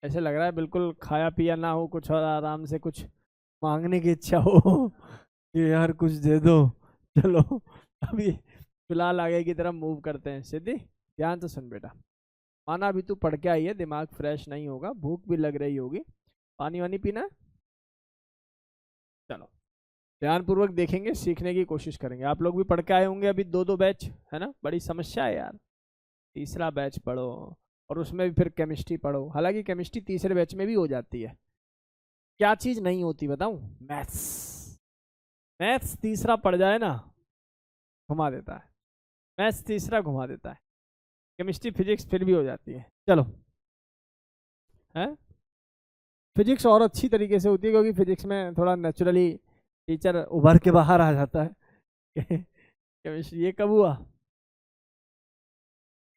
ऐसे लग रहा है बिल्कुल खाया पिया ना हो कुछ और आराम से कुछ मांगने की इच्छा हो कि यार कुछ दे दो। चलो अभी फिलहाल आगे की तरफ मूव करते हैं। सिद्धि ध्यान से सुन बेटा, माना अभी तू पढ़ के आई है, दिमाग फ्रेश नहीं होगा, भूख भी लग रही होगी, पानी वानी पीना है। चलो ध्यानपूर्वक देखेंगे, सीखने की कोशिश करेंगे। आप लोग भी पढ़ के आए होंगे अभी, दो दो बैच है ना, बड़ी समस्या है यार। तीसरा बैच पढ़ो और उसमें भी फिर केमिस्ट्री पढ़ो। हालांकि केमिस्ट्री तीसरे बैच में भी हो जाती है। क्या चीज नहीं होती बताऊं? मैथ्स। मैथ्स तीसरा पढ़ जाए ना घुमा देता है, मैथ्स तीसरा घुमा देता है। केमिस्ट्री फिजिक्स फिर भी हो जाती है। चलो है, फिजिक्स और अच्छी तरीके से होती है क्योंकि फिजिक्स में थोड़ा नेचुरली टीचर उभर के बाहर आ जाता है। केमिस्ट्री ये कब हुआ?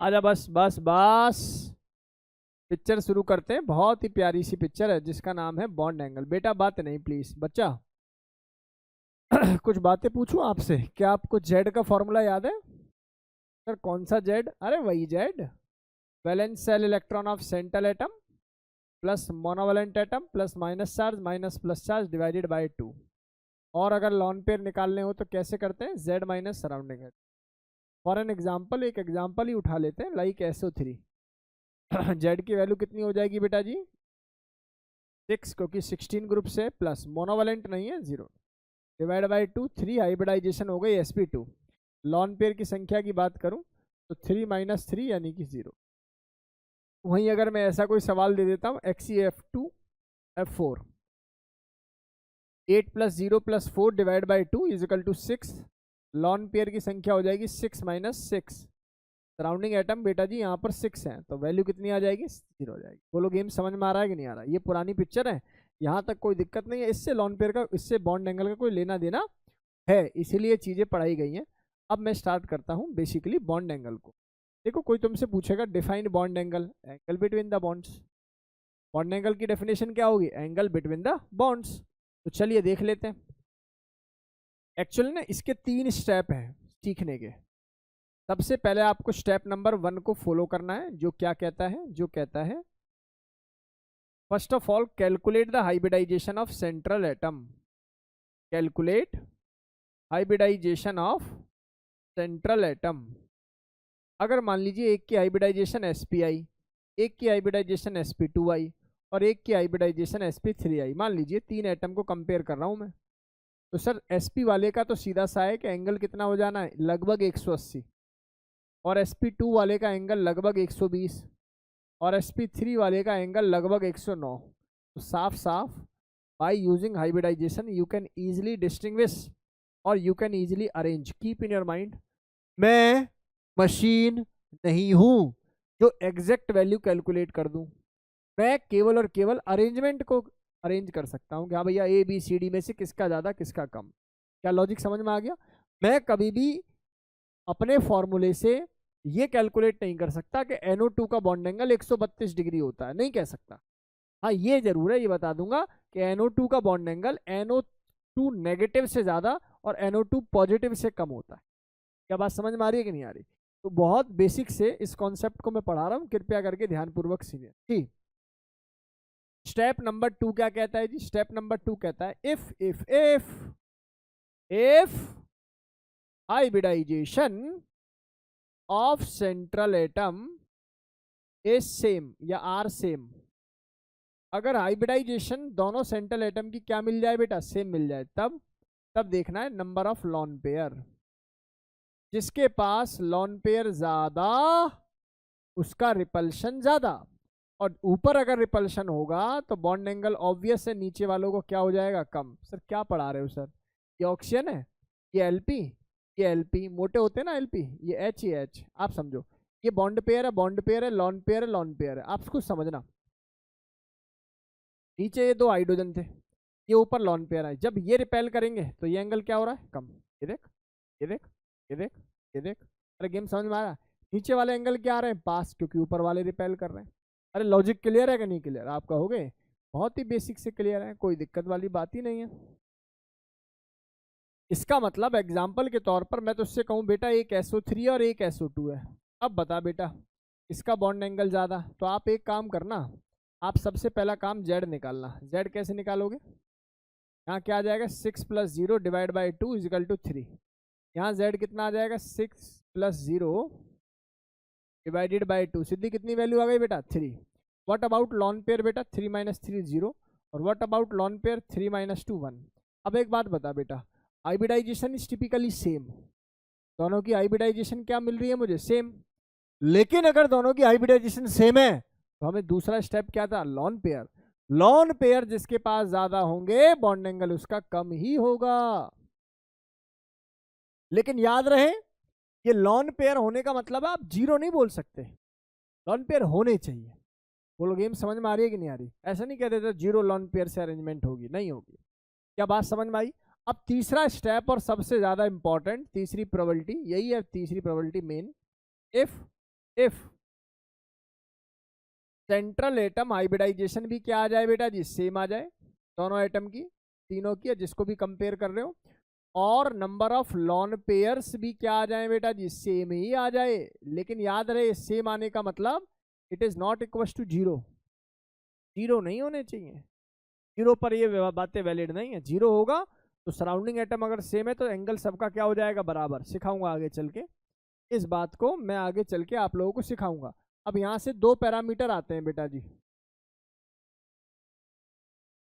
आजा बस बस बस, पिक्चर शुरू करते हैं। बहुत ही प्यारी सी पिक्चर है जिसका नाम है बॉन्ड एंगल। बेटा बात नहीं प्लीज बच्चा। कुछ बातें पूछूं आपसे, क्या आपको जेड का फॉर्मूला याद है? सर कौन सा जेड? अरे वही Z, valence shell electron of central atom plus monovalent atom plus minus charge minus plus charge divided by 2। और अगर लॉन पेयर निकालने हो तो कैसे करते हैं? Z minus surrounding. For an example, एक एग्जाम्पल ही उठा लेते हैं, लाइक SO3। जेड की वैल्यू कितनी हो जाएगी बेटा जी? 6, क्योंकि 16 ग्रुप से प्लस मोनोवैलेंट नहीं है 0, डिवाइड बाई 2, 3 हाइब्रिडाइजेशन हो गई sp2। लॉन पेयर की संख्या की बात करूं तो 3 माइनस 3 यानी कि 0। वहीं अगर मैं ऐसा कोई सवाल दे देता हूं XeF2F4, 8 plus 0 plus 4 divide by 2 is equal to 6। Lone pair की संख्या हो जाएगी 6 माइनस 6। सराउंडिंग एटम बेटा जी यहाँ पर 6 है, तो वैल्यू कितनी आ जाएगी? 0 हो जाएगी। बोलो गेम समझ में आ रहा है कि नहीं आ रहा? ये पुरानी पिक्चर है, यहाँ तक कोई दिक्कत नहीं है। इससे लॉन पेयर का, इससे बॉन्ड एंगल का कोई लेना देना है, इसीलिए चीज़ें पढ़ाई गई हैं। अब मैं स्टार्ट करता हूँ बेसिकली बॉन्ड एंगल को। देखो कोई तुमसे पूछेगा define bond angle, angle between the bonds. Bond angle की डेफिनेशन क्या होगी? Angle between the bonds. तो चलिए देख लेते हैं। एक्चुअली ना इसके 3 स्टेप हैं सीखने के। सबसे पहले आपको स्टेप नंबर 1 को फॉलो करना है, जो क्या कहता है? जो कहता है first of all calculate the hybridisation of central atom. Calculate hybridisation of central atom. अगर मान लीजिए एक की हाइब्रिडाइजेशन spi, एक की हाइब्रिडाइजेशन sp2i और एक की हाइब्रिडाइजेशन sp3i, मान लीजिए 3 एटम को कंपेयर कर रहा हूं मैं, तो सर sp वाले का तो सीधा सा है कि एंगल कितना हो जाना है? लगभग 180। और sp2 वाले का एंगल लगभग 120 और sp3 वाले का एंगल लगभग 109। तो साफ साफ by using hybridization you can easily distinguish और you can easily arrange. Keep in your mind, मैं मशीन नहीं हूं जो एग्जैक्ट वैल्यू कैलकुलेट कर दूं। मैं केवल और केवल अरेंजमेंट को अरेंज कर सकता हूं कि हाँ भैया ABCD में से किसका ज़्यादा किसका कम। क्या लॉजिक समझ में आ गया? मैं कभी भी अपने फॉर्मूले से ये कैलकुलेट नहीं कर सकता कि NO2 का बॉन्ड एंगल 132 डिग्री होता है, नहीं कह सकता। हाँ ये जरूर है, ये बता दूंगा कि NO2 का बॉन्ड एंगल NO2 नेगेटिव से ज़्यादा और NO2 पॉजिटिव से कम होता है। क्या बात समझ में आ रही है कि नहीं आ रही? तो बहुत बेसिक से इस कॉन्सेप्ट को मैं पढ़ा रहा हूँ, कृपया करके ध्यानपूर्वक सुनिए। ठीक, स्टेप नंबर 2 क्या कहता है जी? स्टेप नंबर 2 कहता है if hybridisation of central atom is same या आर सेम। अगर हाइब्रिडाइजेशन दोनों सेंट्रल एटम की क्या मिल जाए बेटा? सेम मिल जाए, तब देखना है नंबर ऑफ लॉन पेयर। जिसके पास लॉन पेयर ज्यादा उसका रिपल्शन ज्यादा, और ऊपर अगर रिपल्शन होगा तो बॉन्ड एंगल ऑब्वियस है, नीचे वालों को क्या हो जाएगा? कम। सर क्या पढ़ा रहे हो सर? ये ऑक्सीजन है, ये LP, ये LP मोटे होते हैं ना LP, ये H, ये H। आप समझो ये बॉन्ड पेयर है, बॉन्ड पेयर है, लॉन पेयर है, लॉन पेयर है। आप कुछ समझना, नीचे ये 2 हाइड्रोजन थे, ये ऊपर लॉन पेयर है। जब ये रिपेल करेंगे तो ये एंगल क्या हो रहा है? कम। ये देख, ये देख, ये देख, ये देख। अरे गेम समझ में आ रहा है? नीचे वाले एंगल क्या आ रहे हैं? पास, क्योंकि ऊपर वाले रिपेल कर रहे हैं। अरे लॉजिक क्लियर है कि नहीं क्लियर? आप कहोगे बहुत ही बेसिक से क्लियर है, कोई दिक्कत वाली बात ही नहीं है। इसका मतलब एग्जाम्पल के तौर पर मैं तो उससे कहूँ बेटा एक SO3 और एक SO2 है, अब बता बेटा इसका बॉन्ड एंगल ज़्यादा। तो आप एक काम करना, आप सबसे पहला काम जेड निकालना। जेड कैसे निकालोगे? यहाँ क्या आ जाएगा 6 + 0 / 2 = 3। यहाँ जेड कितना आ जाएगा 6 + 0 / 2। सीधी कितनी वैल्यू आ गई बेटा 3। व्हाट अबाउट लॉन पेयर बेटा 3 - 3 0 और व्हाट अबाउट लॉन पेयर 3 - 2 1। अब एक बात बता बेटा, हाइब्रिडाइजेशन इज टिपिकली सेम। दोनों की हाइब्रिडाइजेशन क्या मिल रही है मुझे? सेम। लेकिन अगर दोनों की हाइब्रिडाइजेशन सेम है तो हमें दूसरा स्टेप क्या था? Lone pair. लॉन पेयर जिसके पास ज्यादा होंगे बॉन्ड एंगल उसका कम ही होगा। लेकिन याद रहे ये लॉन पेयर होने का मतलब आप जीरो नहीं बोल सकते, लॉन पेयर होने चाहिए। बोलो गेम समझ में आ रही है कि नहीं आ रही? ऐसा नहीं कह देते जीरो लॉन पेयर से अरेंजमेंट होगी, नहीं होगी। क्या बात समझ में आई? अब तीसरा स्टेप और सबसे ज्यादा इंपॉर्टेंट तीसरी प्रोबेबिलिटी, यही है तीसरी probability main. If central atom hybridisation भी क्या आ जाए बेटा जी? सेम आ जाए। दोनों एटम की, तीनों की, जिसको भी कंपेयर कर रहे हो, और नंबर ऑफ लॉन पेयर्स भी क्या आ जाए बेटा जी? सेम ही आ जाए। लेकिन याद रहे सेम आने का मतलब it is not equal to zero. Zero नहीं होने चाहिए, जीरो पर ये बातें वैलिड नहीं है। जीरो होगा तो सराउंडिंग एटम अगर सेम है तो एंगल सबका क्या हो जाएगा? बराबर। सिखाऊंगा आगे चल के, इस बात को मैं आगे चल के आप लोगों को सिखाऊंगा। अब यहां से दो पैरामीटर आते हैं बेटा जी।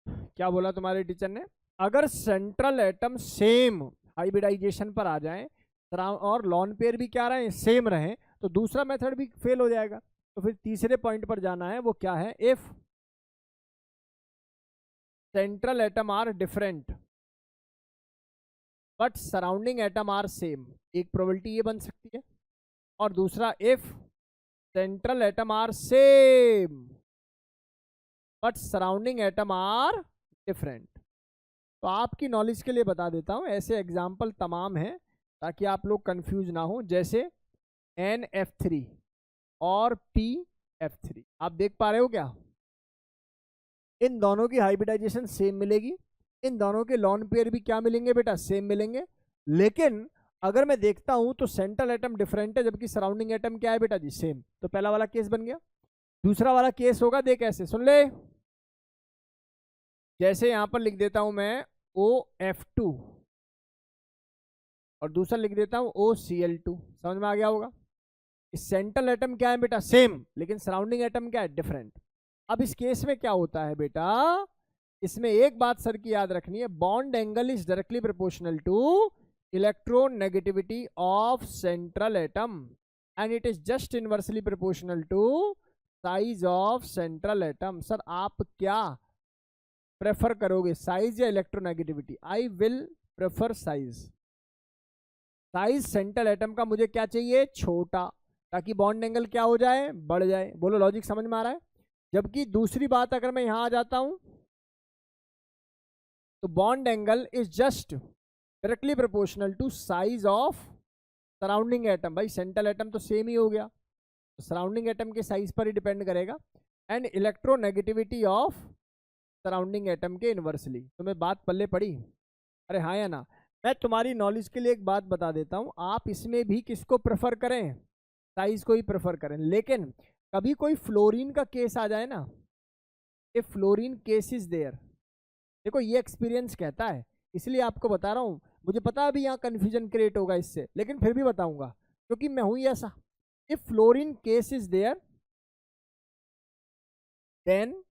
क्या बोला तुम्हारे टीचर ने? अगर सेंट्रल एटम सेम हाइब्रिडाइजेशन पर आ जाए और लॉन पेयर भी क्या रहे? सेम रहे, तो दूसरा मेथड भी फेल हो जाएगा। तो फिर तीसरे पॉइंट पर जाना है, वो क्या है? If central atom are different but surrounding atom are same. एक प्रोबेबिलिटी ये बन सकती है। और दूसरा if central atom are same but surrounding atom are different. तो आपकी नॉलेज के लिए बता देता हूं, ऐसे एग्जाम्पल तमाम हैं ताकि आप लोग कंफ्यूज ना हो। जैसे NF3 और PF3 आप देख पा रहे हो क्या? इन दोनों की हाइब्रिडाइजेशन सेम मिलेगी, इन दोनों के लॉन पेयर भी क्या मिलेंगे बेटा? सेम मिलेंगे। लेकिन अगर मैं देखता हूं तो सेंट्रल एटम डिफरेंट है जबकि सराउंडिंग एटम क्या है बेटा जी? सेम। तो पहला वाला केस बन गया। दूसरा वाला केस होगा, देख ऐसे सुन ले। जैसे यहां पर लिख देता हूं मैं OF2 और दूसरा लिख देता हूं OCl2। समझ में आ गया होगा? सेंट्रल एटम क्या है बेटा? सेम, लेकिन सराउंडिंग एटम क्या है? डिफरेंट। अब इस केस में क्या होता है बेटा? इसमें एक बात सर की याद रखनी है, bond angle is directly proportional to electronegativity of central atom and it is just inversely proportional to size of central atom. Sir आप क्या प्रेफर करोगे, साइज या electronegativity? I will prefer size. Size central atom का मुझे क्या चाहिए? छोटा, ताकि बॉन्ड एंगल क्या हो जाए? बढ़ जाए। बोलो लॉजिक समझ में आ रहा है? जबकि दूसरी बात अगर मैं यहां आ जाता हूं तो bond angle is just directly proportional to size of surrounding atom. भाई सेंट्रल एटम तो सेम ही हो गया, तो सराउंडिंग एटम के साइज पर ही डिपेंड करेगा। And electronegativity of surrounding atom के इनवर्सली। तो मैं बात पल्ले पड़ी? अरे हाँ या ना? मैं तुम्हारी नॉलेज के लिए एक बात बता देता हूं, आप इसमें भी किसको प्रेफर करें? साइज को ही प्रेफर करें। लेकिन कभी कोई फ्लोरीन का केस आ जाए ना, if fluorine case is there, देखो ये एक्सपीरियंस कहता है, इसलिए आपको बता रहा हूं। मुझे पता अभी यहाँ कंफ्यूजन क्रिएट होगा इससे, लेकिन फिर भी बताऊंगा क्योंकि मैं हूं ऐसा। If fluorine case is there then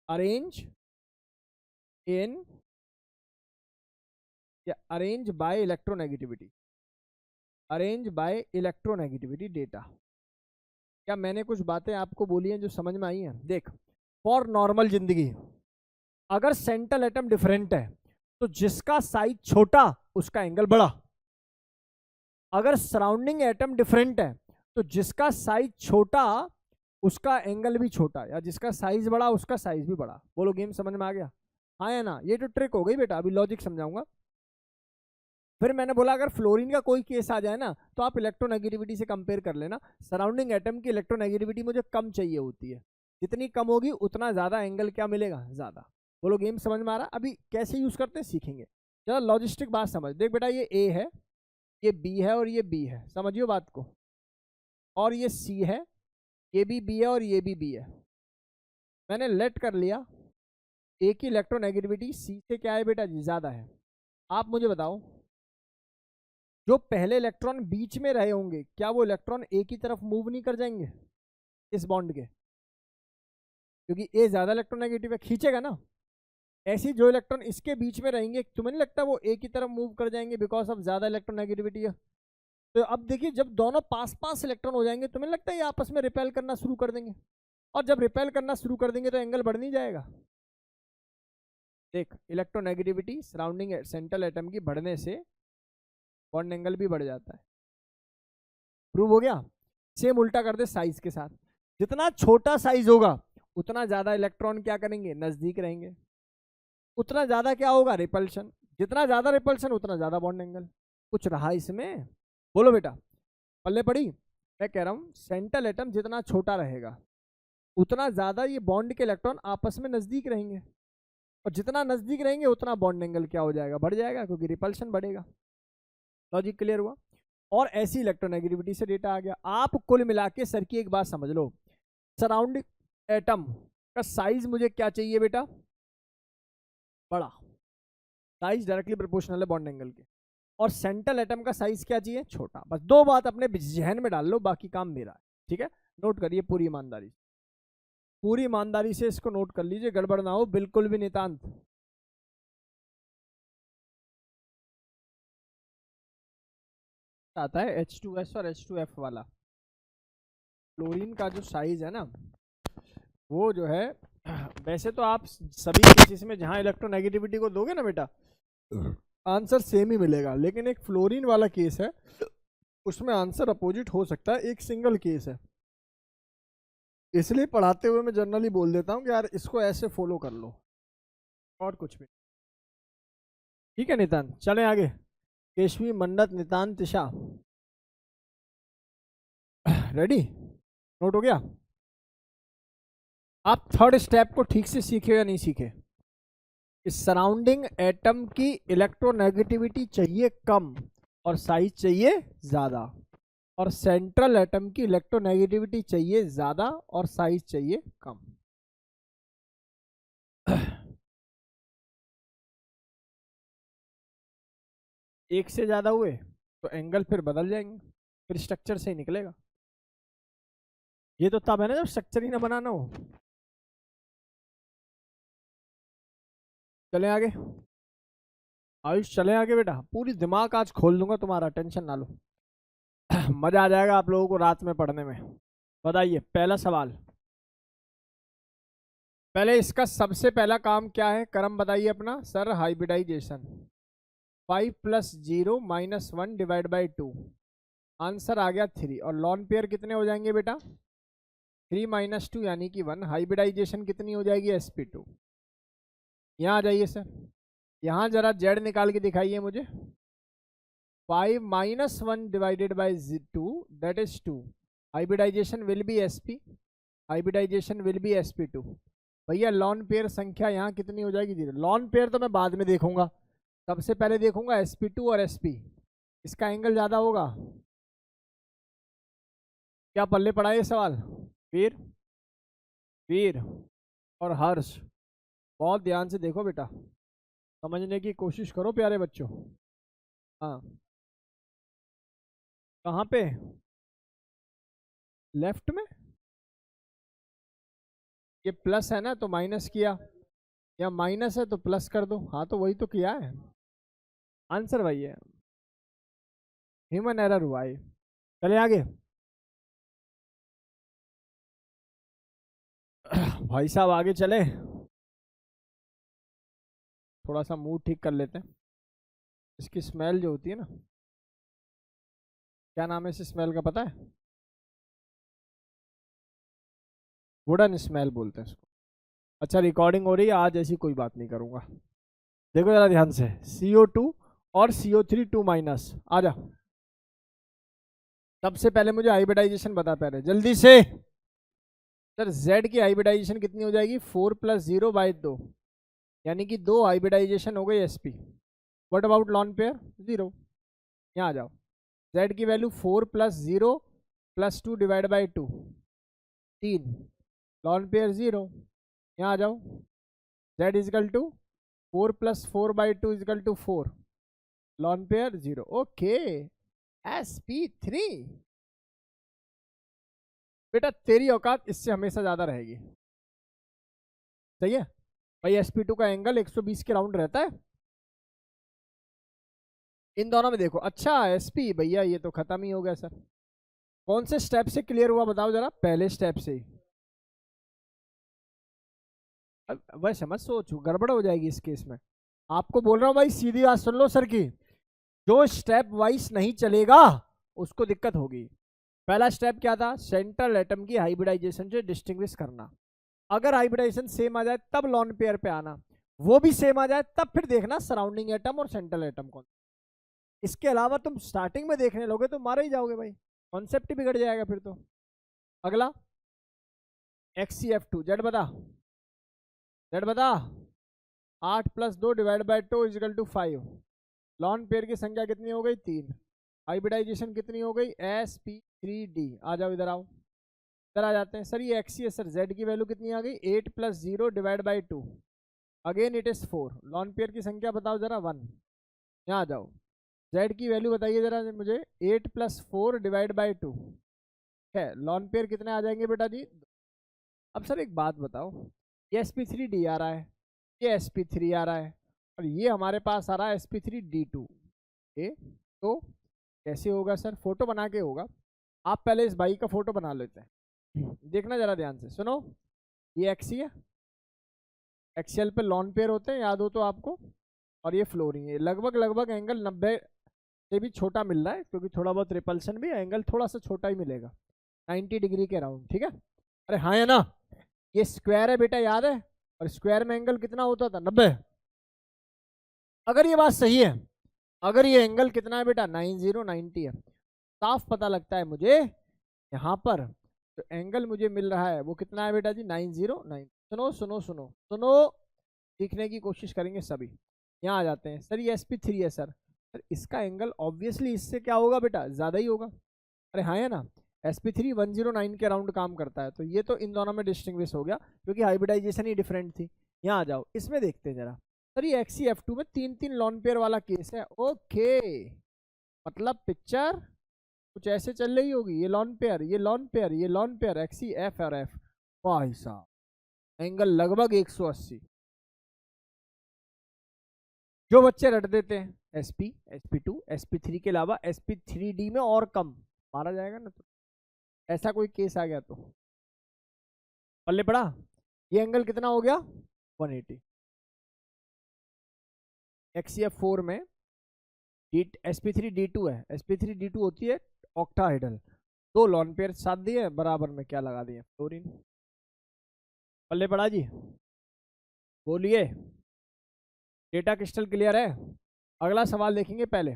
arrange in या arrange by electronegativity, arrange by electronegativity data. क्या मैंने कुछ बातें आपको बोली हैं जो समझ में आई हैं? देख, फॉर नॉर्मल जिंदगी अगर सेंट्रल एटम डिफरेंट है तो जिसका साइज छोटा उसका एंगल बड़ा। अगर सराउंडिंग एटम डिफरेंट है तो जिसका साइज छोटा उसका एंगल भी छोटा, या जिसका साइज बड़ा उसका साइज भी बड़ा। बोलो गेम समझ में आ गया? हाँ या ना? ये तो ट्रिक हो गई बेटा, अभी लॉजिक समझाऊंगा। फिर मैंने बोला अगर फ्लोरीन का कोई केस आ जाए ना तो आप इलेक्ट्रोनेगेटिविटी से कंपेयर कर लेना। सराउंडिंग एटम की इलेक्ट्रोनेगेटिविटी मुझे कम चाहिए होती है, जितनी कम होगी उतना ज्यादा एंगल क्या मिलेगा? ज्यादा। बोलो गेम समझ में आ रहा? अभी कैसे यूज करते हैं सीखेंगे। चलो लॉजिस्टिक बात समझ। देख बेटा ये A है, ये B है और ये B है, समझियो बात को। और ये C है, ये भी B है और ये भी B है। मैंने लेट कर लिया ए की इलेक्ट्रोनेगेटिविटी सी से क्या है बेटा जी, ज़्यादा है। आप मुझे बताओ, जो पहले इलेक्ट्रॉन बीच में रहे होंगे क्या वो इलेक्ट्रॉन ए की तरफ मूव नहीं कर जाएंगे इस बॉन्ड के, क्योंकि ए ज़्यादा इलेक्ट्रोनेगेटिव है, खींचेगा ना। ऐसी जो इलेक्ट्रॉन इसके बीच में रहेंगे, तुम्हें नहीं लगता वो ए की तरफ मूव कर जाएंगे बिकॉज ऑफ ज़्यादा इलेक्ट्रोनेगेटिविटी है। तो अब देखिए, जब दोनों पास पास इलेक्ट्रॉन हो जाएंगे, तुम्हें लगता है ये आपस में रिपेल करना शुरू कर देंगे, और जब रिपेल करना शुरू कर देंगे तो एंगल बढ़ नहीं जाएगा। देख, इलेक्ट्रोनेगेटिविटी सराउंडिंग सेंट्रल एटम की बढ़ने से बॉन्ड एंगल भी बढ़ जाता है। प्रूव हो गया। सेम उल्टा कर दे साइज के साथ, जितना छोटा साइज होगा उतना ज्यादा इलेक्ट्रॉन क्या करेंगे, नजदीक रहेंगे, उतना ज्यादा क्या होगा, रिपल्शन। जितना ज्यादा रिपल्शन उतना ज्यादा बॉन्ड एंगल। कुछ रहा इसमें, बोलो बेटा, पल्ले पड़ी। मैं कह रहा हूं सेंट्रल एटम जितना छोटा रहेगा उतना ज्यादा ये बॉन्ड के इलेक्ट्रॉन आपस में नजदीक रहेंगे, और जितना नजदीक रहेंगे उतना बॉन्ड एंगल क्या हो जाएगा, बढ़ जाएगा, क्योंकि रिपल्शन बढ़ेगा। लॉजिक क्लियर हुआ। और ऐसी इलेक्ट्रोनेगेटिविटी से डेटा आ गया। आप कुल मिला के सर की एक बात समझ लो, सराउंडिंग एटम का साइज मुझे क्या चाहिए बेटा, बड़ा। साइज डायरेक्टली प्रोपोर्शनल है बॉन्ड एंगल के। और सेंट्रल एटम का साइज क्या चाहिए, छोटा। बस दो बात अपने जहन में डाल लो, बाकी काम मेरा है। ठीक है, नोट करिए पूरी ईमानदारी, पूरी ईमानदारी से इसको नोट कर लीजिए, गड़बड़ ना हो बिल्कुल भी नितांत। आता है H2S और H2F वाला। क्लोरीन का जो साइज है ना, वो जो है, वैसे तो आप सभी केसेस में जहां इलेक्ट्रोनेगेटिविटी को दोगे ना बेटा, आंसर सेम ही मिलेगा, लेकिन एक फ्लोरीन वाला केस है उसमें आंसर अपोजिट हो सकता है। एक सिंगल केस है, इसलिए पढ़ाते हुए मैं जनरली बोल देता हूँ कि यार इसको ऐसे फॉलो कर लो, और कुछ भी। ठीक है नितान, चले आगे। केशवी, मन्नत, नितान, तिशा, रेडी? नोट हो गया? आप थर्ड स्टेप को ठीक से सीखे या नहीं सीखे? इस सराउंडिंग एटम की इलेक्ट्रोनेगेटिविटी चाहिए कम और साइज चाहिए ज्यादा, और सेंट्रल एटम की इलेक्ट्रोनेगेटिविटी चाहिए ज्यादा और साइज चाहिए कम। एक से ज्यादा हुए तो एंगल फिर बदल जाएंगे, फिर स्ट्रक्चर से ही निकलेगा। ये तो तब है ना जब स्ट्रक्चर ही ना बनाना हो। चले आगे आयुष, चले आगे बेटा, पूरी दिमाग आज खोल दूंगा तुम्हारा, टेंशन ना लो। मजा आ जाएगा आप लोगों को रात में पढ़ने में। बताइए पहला सवाल, पहले इसका सबसे पहला काम क्या है, क्रम बताइए अपना सर। हाइब्रिडाइजेशन, 5 + 0 - 1 / 2, आंसर आ गया 3। और लॉन पेयर कितने हो जाएंगे बेटा, 3 - 2 यानी कि 1। हाइब्रिडाइजेशन कितनी हो जाएगी, sp2। यहाँ आ जाइए सर, यहाँ जरा जेड निकाल के दिखाइए मुझे। 5 - 1 / 2 that is 2। Hybridisation will be sp, hybridisation will be sp2। भैया लॉन पेयर संख्या यहाँ कितनी हो जाएगी, 0। लॉन पेयर तो मैं बाद में देखूंगा, सबसे पहले देखूंगा sp2 और sp, इसका एंगल ज़्यादा होगा। क्या पल्ले पड़ा ये सवाल? वीर, वीर और हर्ष, बहुत ध्यान से देखो बेटा, समझने की कोशिश करो प्यारे बच्चों। हाँ, कहाँ पे, लेफ्ट में? ये प्लस है ना तो माइनस किया, या माइनस है तो प्लस कर दो। हाँ तो वही तो किया है, आंसर वही है, ह्यूमन एरर हुआ है। चले आगे। भाई साहब आगे चले, थोड़ा सा मूड ठीक कर लेते हैं। इसकी स्मेल जो होती है ना, क्या नाम है इस स्मेल का पता है? वुडन स्मेल बोलते हैं इसको। अच्छा रिकॉर्डिंग हो रही है आज, ऐसी कोई बात नहीं करूंगा। देखो जरा ध्यान से, CO2 और CO3 2- आ जा। सबसे पहले मुझे हाइब्रिडाइजेशन बता पहले जल्दी से सर। Z की हाइब्रिडाइजेशन कितनी हो जाएगी, 4 + 0/2, यानी कि 2 हाइब्रिडाइजेशन हो गई sp। What about lawn pair, 0। यहाँ आ जाओ, Z की वैल्यू 4 + 0 + 2 / 2, 3। लॉन पेयर 0, यहाँ आ जाओ, z is equal to 4+4/2 is equal to 4, lone pair 0। Okay, sp3 बेटा तेरी औकात इससे हमेशा ज्यादा रहेगी, सही है भाई। sp2 का एंगल 120 के राउंड रहता है इन दोनों में। देखो अच्छा sp भैया ये तो खत्म ही हो गया सर। कौन से स्टेप से क्लियर हुआ बताओ जरा? पहले स्टेप से ही। वैसे मत सोचो, गड़बड़ हो जाएगी इस केस में। आपको बोल रहा हूँ भाई, सीधी बात सुन लो सर की, जो स्टेप वाइज नहीं चलेगा उसको दिक्कत होगी। पहला स्टेप क्या था? सेंट्रल एटम की हाइब्रिडाइजेशन से डिस्टिंग्विश करना। अगर हाइब्रिडाइजेशन सेम आ जाए तब लॉन पेयर पे आना, वो भी सेम आ जाए तब फिर देखना सराउंडिंग एटम और सेंट्रल एटम कौन। इसके अलावा तुम स्टार्टिंग में देखने लोगे तो मारे ही जाओगे भाई, कॉन्सेप्ट ही बिगड़ जाएगा फिर तो। अगला XCF2, जेड बता, जेड बता। 8+2 divide by 2 is equal to 5। Lone pair की संख्या कितनी हो गई? 3। हाइब्रिडाइजेशन कितनी हो गई? sp3d। आ जाओ इधर आओ, इधर आ जाते हैं। सर ये x है सर, z की वैल्यू कितनी आ गई? 8+0 divide by 2, again it is 4। Lone pair की संख्या बताओ जरा? 1। यहाँ आ जाओ, z की वैल्यू बताइए जरा मुझे? 8+4 डिवाइड बाई 2 है। लॉन पेयर कितने आ जाएंगे बेटा जी? अब सर एक बात बताओ, ये sp3d आ रहा है, ये sp3 आ रहा है, और ये हमारे पास आ रहा है sp3d2। तो कैसे होगा सर? फोटो बना के होगा। आप पहले इस बाई का फोटो बना लेते हैं, देखना जरा ध्यान से सुनो। ये एक्सी है, एक्सीएल पे लॉन पेयर होते हैं, याद हो तो आपको। और ये फ्लोरिंग है। लगभग लगभग एंगल 90 से भी छोटा मिल रहा है, क्योंकि थोड़ा बहुत रिपल्सन भी, एंगल थोड़ा सा छोटा ही मिलेगा, 90 डिग्री के अराउंड। ठीक है, अरे हाँ है ना? ये स्क्वायर है बेटा, याद है? और स्क्वायर में एंगल कितना होता था? 90। अगर ये बात सही है, अगर ये एंगल कितना है बेटा? 90 है। साफ पता लगता है मुझे यहाँ पर तो एंगल मुझे मिल रहा है वो कितना है बेटा जी? 909। सुनो सुनो सुनो सुनो, सीखने की कोशिश करेंगे सभी। यहाँ आ जाते हैं। सर ये sp3 है सर, सर इसका एंगल ऑब्वियसली इससे क्या होगा बेटा? ज्यादा ही होगा। अरे हाँ है ना? sp3 109 के राउंड काम करता है, तो ये तो इन दोनों में डिस्टिंग्विश हो गया क्योंकि हाइब्रिडाइजेशन ही डिफरेंट थी। यहाँ आ जाओ, इसमें देखते हैं जरा। सर ये XCF2 में 3-3 लॉन पेयर वाला केस है। ओके, मतलब पिक्चर कुछ ऐसे चल रही होगी। ये लॉन पेयर, ये लॉन पेयर, ये लॉन पेयर, XCF और F। भाई साहब एंगल लगभग 180। जो बच्चे रट देते हैं SP, SP2, SP3 के अलावा SP3D में और कम मारा जाएगा ना, तो ऐसा कोई केस आ गया तो पल्ले पड़ा। ये एंगल कितना हो गया? 180। XCF4 में sp3d2 है, sp3d2 होती है ऑक्टाहाइड्रल। 2 लॉन पेयर साथ दिए, बराबर में क्या लगा दिए? फ्लोरीन। पल्ले पड़ा जी, बोलिए। डेटा क्रिस्टल क्लियर है? अगला सवाल देखेंगे पहले,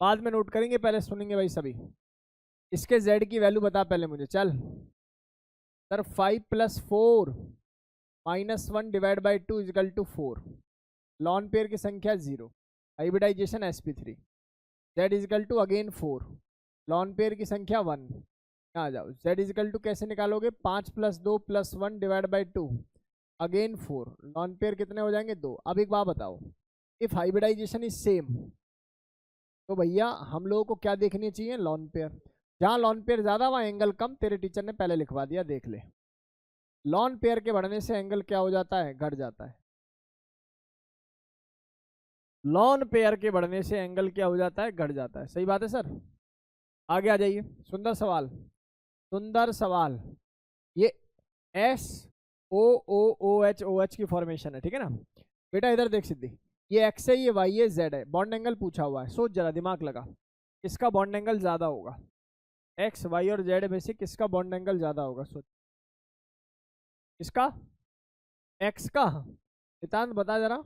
बाद में नोट करेंगे, पहले सुनेंगे भाई सभी। इसके z की वैल्यू बता पहले मुझे, चल। Sir 5+4 -1 divide by 2 is equal to 4। Lone pair की संख्या 0, hybridisation sp3, z is equal to again 4, lone pair की संख्या 1। आ जाओ, z इजिकल टू कैसे निकालोगे? 5+2 + 1 divide by 2 again 4, lone pair कितने हो जाएंगे? 2। अब एक बात बताओ, इफ हाइब्रिडाइजेशन इज सेम तो भैया हम लोगों को क्या देखनी चाहिए? Lone pair. जहां लॉन पेयर ज्यादा वहां एंगल कम, तेरे टीचर ने पहले लिखवा दिया, देख ले। लॉन पेयर के बढ़ने से एंगल क्या हो जाता है? घट जाता है। लॉन पेयर के बढ़ने से एंगल क्या हो जाता है? घट जाता है। सही बात है सर। आगे आ जाइए, सुंदर सवाल, सुंदर सवाल। ये SOOOH की फॉर्मेशन है, ठीक है ना बेटा? इधर देख सिद्धि, ये x है, ये y है, z है। बॉन्ड एंगल पूछा हुआ है, सोच जरा, दिमाग लगा। किसका बॉन्ड एंगल ज्यादा होगा? x, y और z में से किसका बॉन्ड एंगल ज्यादा होगा? सोच। किसका? x का। नितांत बता जरा,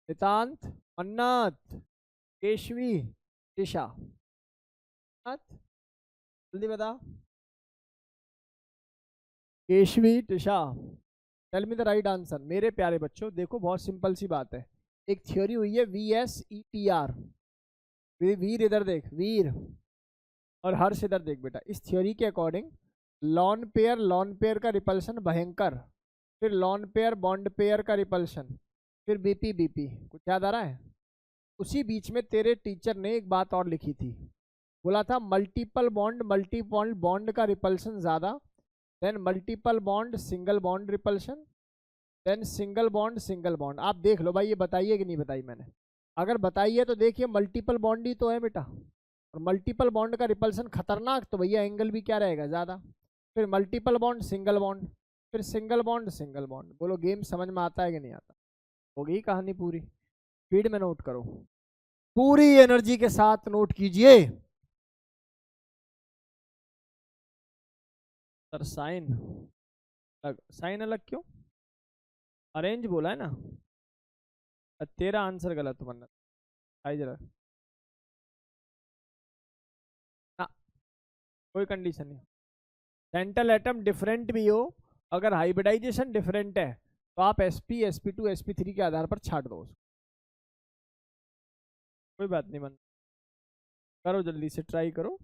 नितांत, अन्नत, केशवी, ईशा, जल्दी बता। Keshavi, Tisha, tell me the right answer. मेरे प्यारे बच्चों देखो, बहुत सिंपल सी बात है। एक थ्योरी हुई है VSEPR, वीर इधर देख, वीर, और हर्ष इधर देख बेटा। इस थ्योरी के अकॉर्डिंग लॉन पेयर का रिपल्सन भयंकर, फिर लॉन पेयर बॉन्ड पेयर का रिपल्शन, फिर बीपी बीपी। कुछ याद आ रहा है? उसी बीच में तेरे टीचर ने एक बात और लिखी थी, बोला था मल्टीपल बॉन्ड का रिपल्शन ज़्यादा, then multiple bond single bond repulsion, then single bond. आप देख लो भाई, ये बताइए कि नहीं बताई मैंने? अगर बताइए तो देखिए मल्टीपल बॉन्ड ही तो है बेटा, और मल्टीपल बॉन्ड का रिपल्शन खतरनाक, तो भैया एंगल भी क्या रहेगा? ज़्यादा। फिर मल्टीपल बॉन्ड सिंगल बॉन्ड, फिर सिंगल बॉन्ड। बोलो गेम समझ में आता है कि नहीं आता? हो गई कहानी पूरी। स्पीड में नोट करो, पूरी एनर्जी के साथ नोट कीजिए। सर साइन अलग क्यों? अरेंज बोला है ना। तेरा आंसर गलत बनना। आई जरा ना, कोई कंडीशन नहीं। सेंट्रल एटम डिफरेंट भी हो, अगर हाइब्रिडाइजेशन डिफरेंट है तो आप sp sp2 sp3 के आधार पर छाट दो उसको। कोई बात नहीं, मन करो, जल्दी से ट्राई करो।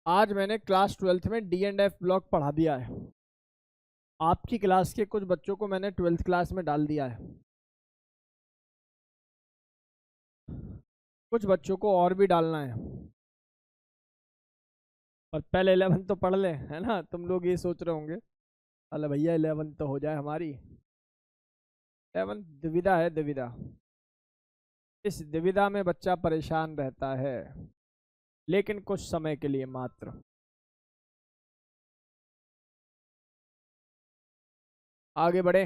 आज मैंने क्लास 12th में D&F ब्लॉक पढ़ा दिया है। आपकी क्लास के कुछ बच्चों को मैंने 12th क्लास में डाल दिया है, कुछ बच्चों को और भी डालना है। और पहले 11th तो पढ़ ले, है ना? तुम लोग ये सोच रहे होंगे अरे भैया 11th तो हो जाए हमारी। 11th दुविधा है, दुविधा। इस दुविधा में बच्चा परेशान रहता है, लेकिन कुछ समय के लिए मात्र। आगे बढ़े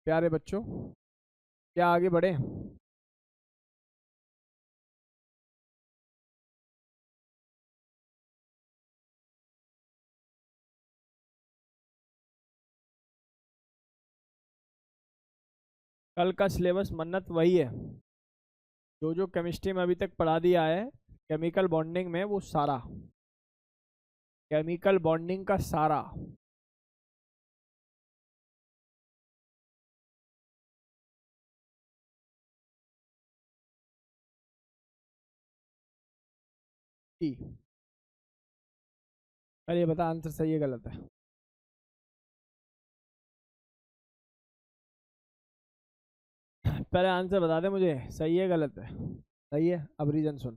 प्यारे बच्चों, क्या आगे बढ़े? कल का सिलेबस मन्नत वही है, जो जो केमिस्ट्री में अभी तक पढ़ा दिया है केमिकल बॉन्डिंग में, वो सारा केमिकल बॉन्डिंग का सारा। अरे ये बता आंसर सही है गलत है? पहले आंसर बता दे मुझे, सही है गलत है? सही है। अब रीजन सुन।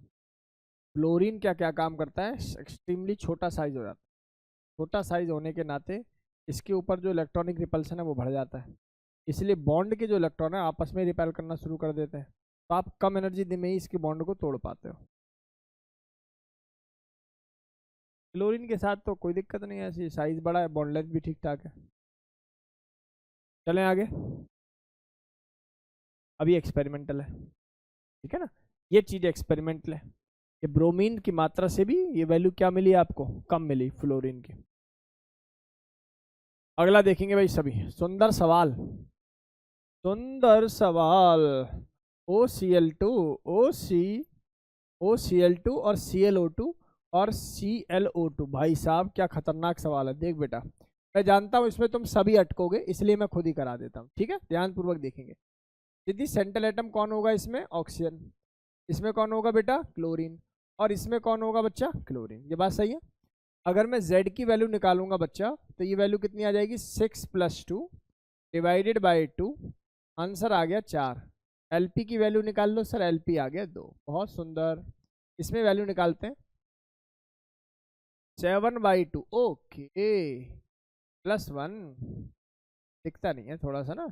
फ्लोरीन क्या क्या काम करता है? एक्सट्रीमली छोटा साइज हो जाता है, छोटा साइज होने के नाते इसके ऊपर जो इलेक्ट्रॉनिक रिपल्सन है वो बढ़ जाता है, इसलिए बॉन्ड के जो इलेक्ट्रॉन है आपस में रिपेल करना शुरू कर देते हैं, तो आप कम एनर्जी में ही इसके बॉन्ड को तोड़ पाते हो। क्लोरीन के साथ तो कोई दिक्कत नहीं है, ऐसी साइज बड़ा है, बॉन्ड लेंथ भी ठीक ठाक है। चलें आगे। अभी एक्सपेरिमेंटल है, ठीक है ना? ये चीज़ एक्सपेरिमेंटल है। ये ब्रोमीन की मात्रा से भी ये वैल्यू क्या मिली आपको? कम मिली फ्लोरीन की। अगला देखेंगे भाई सभी, सुंदर सवाल, सुंदर सवाल। OCl2 OC OCl2 और ClO2 और ClO2, भाई साहब क्या खतरनाक सवाल है। देख बेटा, मैं जानता हूँ इसमें तुम सभी अटकोगे, इसलिए मैं खुद ही करा देता हूँ, ठीक है? ध्यान पूर्वक देखेंगे। यदि सेंट्रल एटम कौन होगा इसमें? ऑक्सीजन। इसमें कौन होगा बेटा? क्लोरीन। और इसमें कौन होगा बच्चा? क्लोरीन। ये बात सही है। अगर मैं Z की वैल्यू निकालूंगा बच्चा, तो ये वैल्यू कितनी आ जाएगी? 6 + 2 डिवाइडेड बाई 2, आंसर आ गया 4। LP की वैल्यू निकाल लो सर, LP आ गया 2। बहुत सुंदर। इसमें वैल्यू निकालते हैं, 7/2, ओके, +1। दिखता नहीं है, थोड़ा सा ना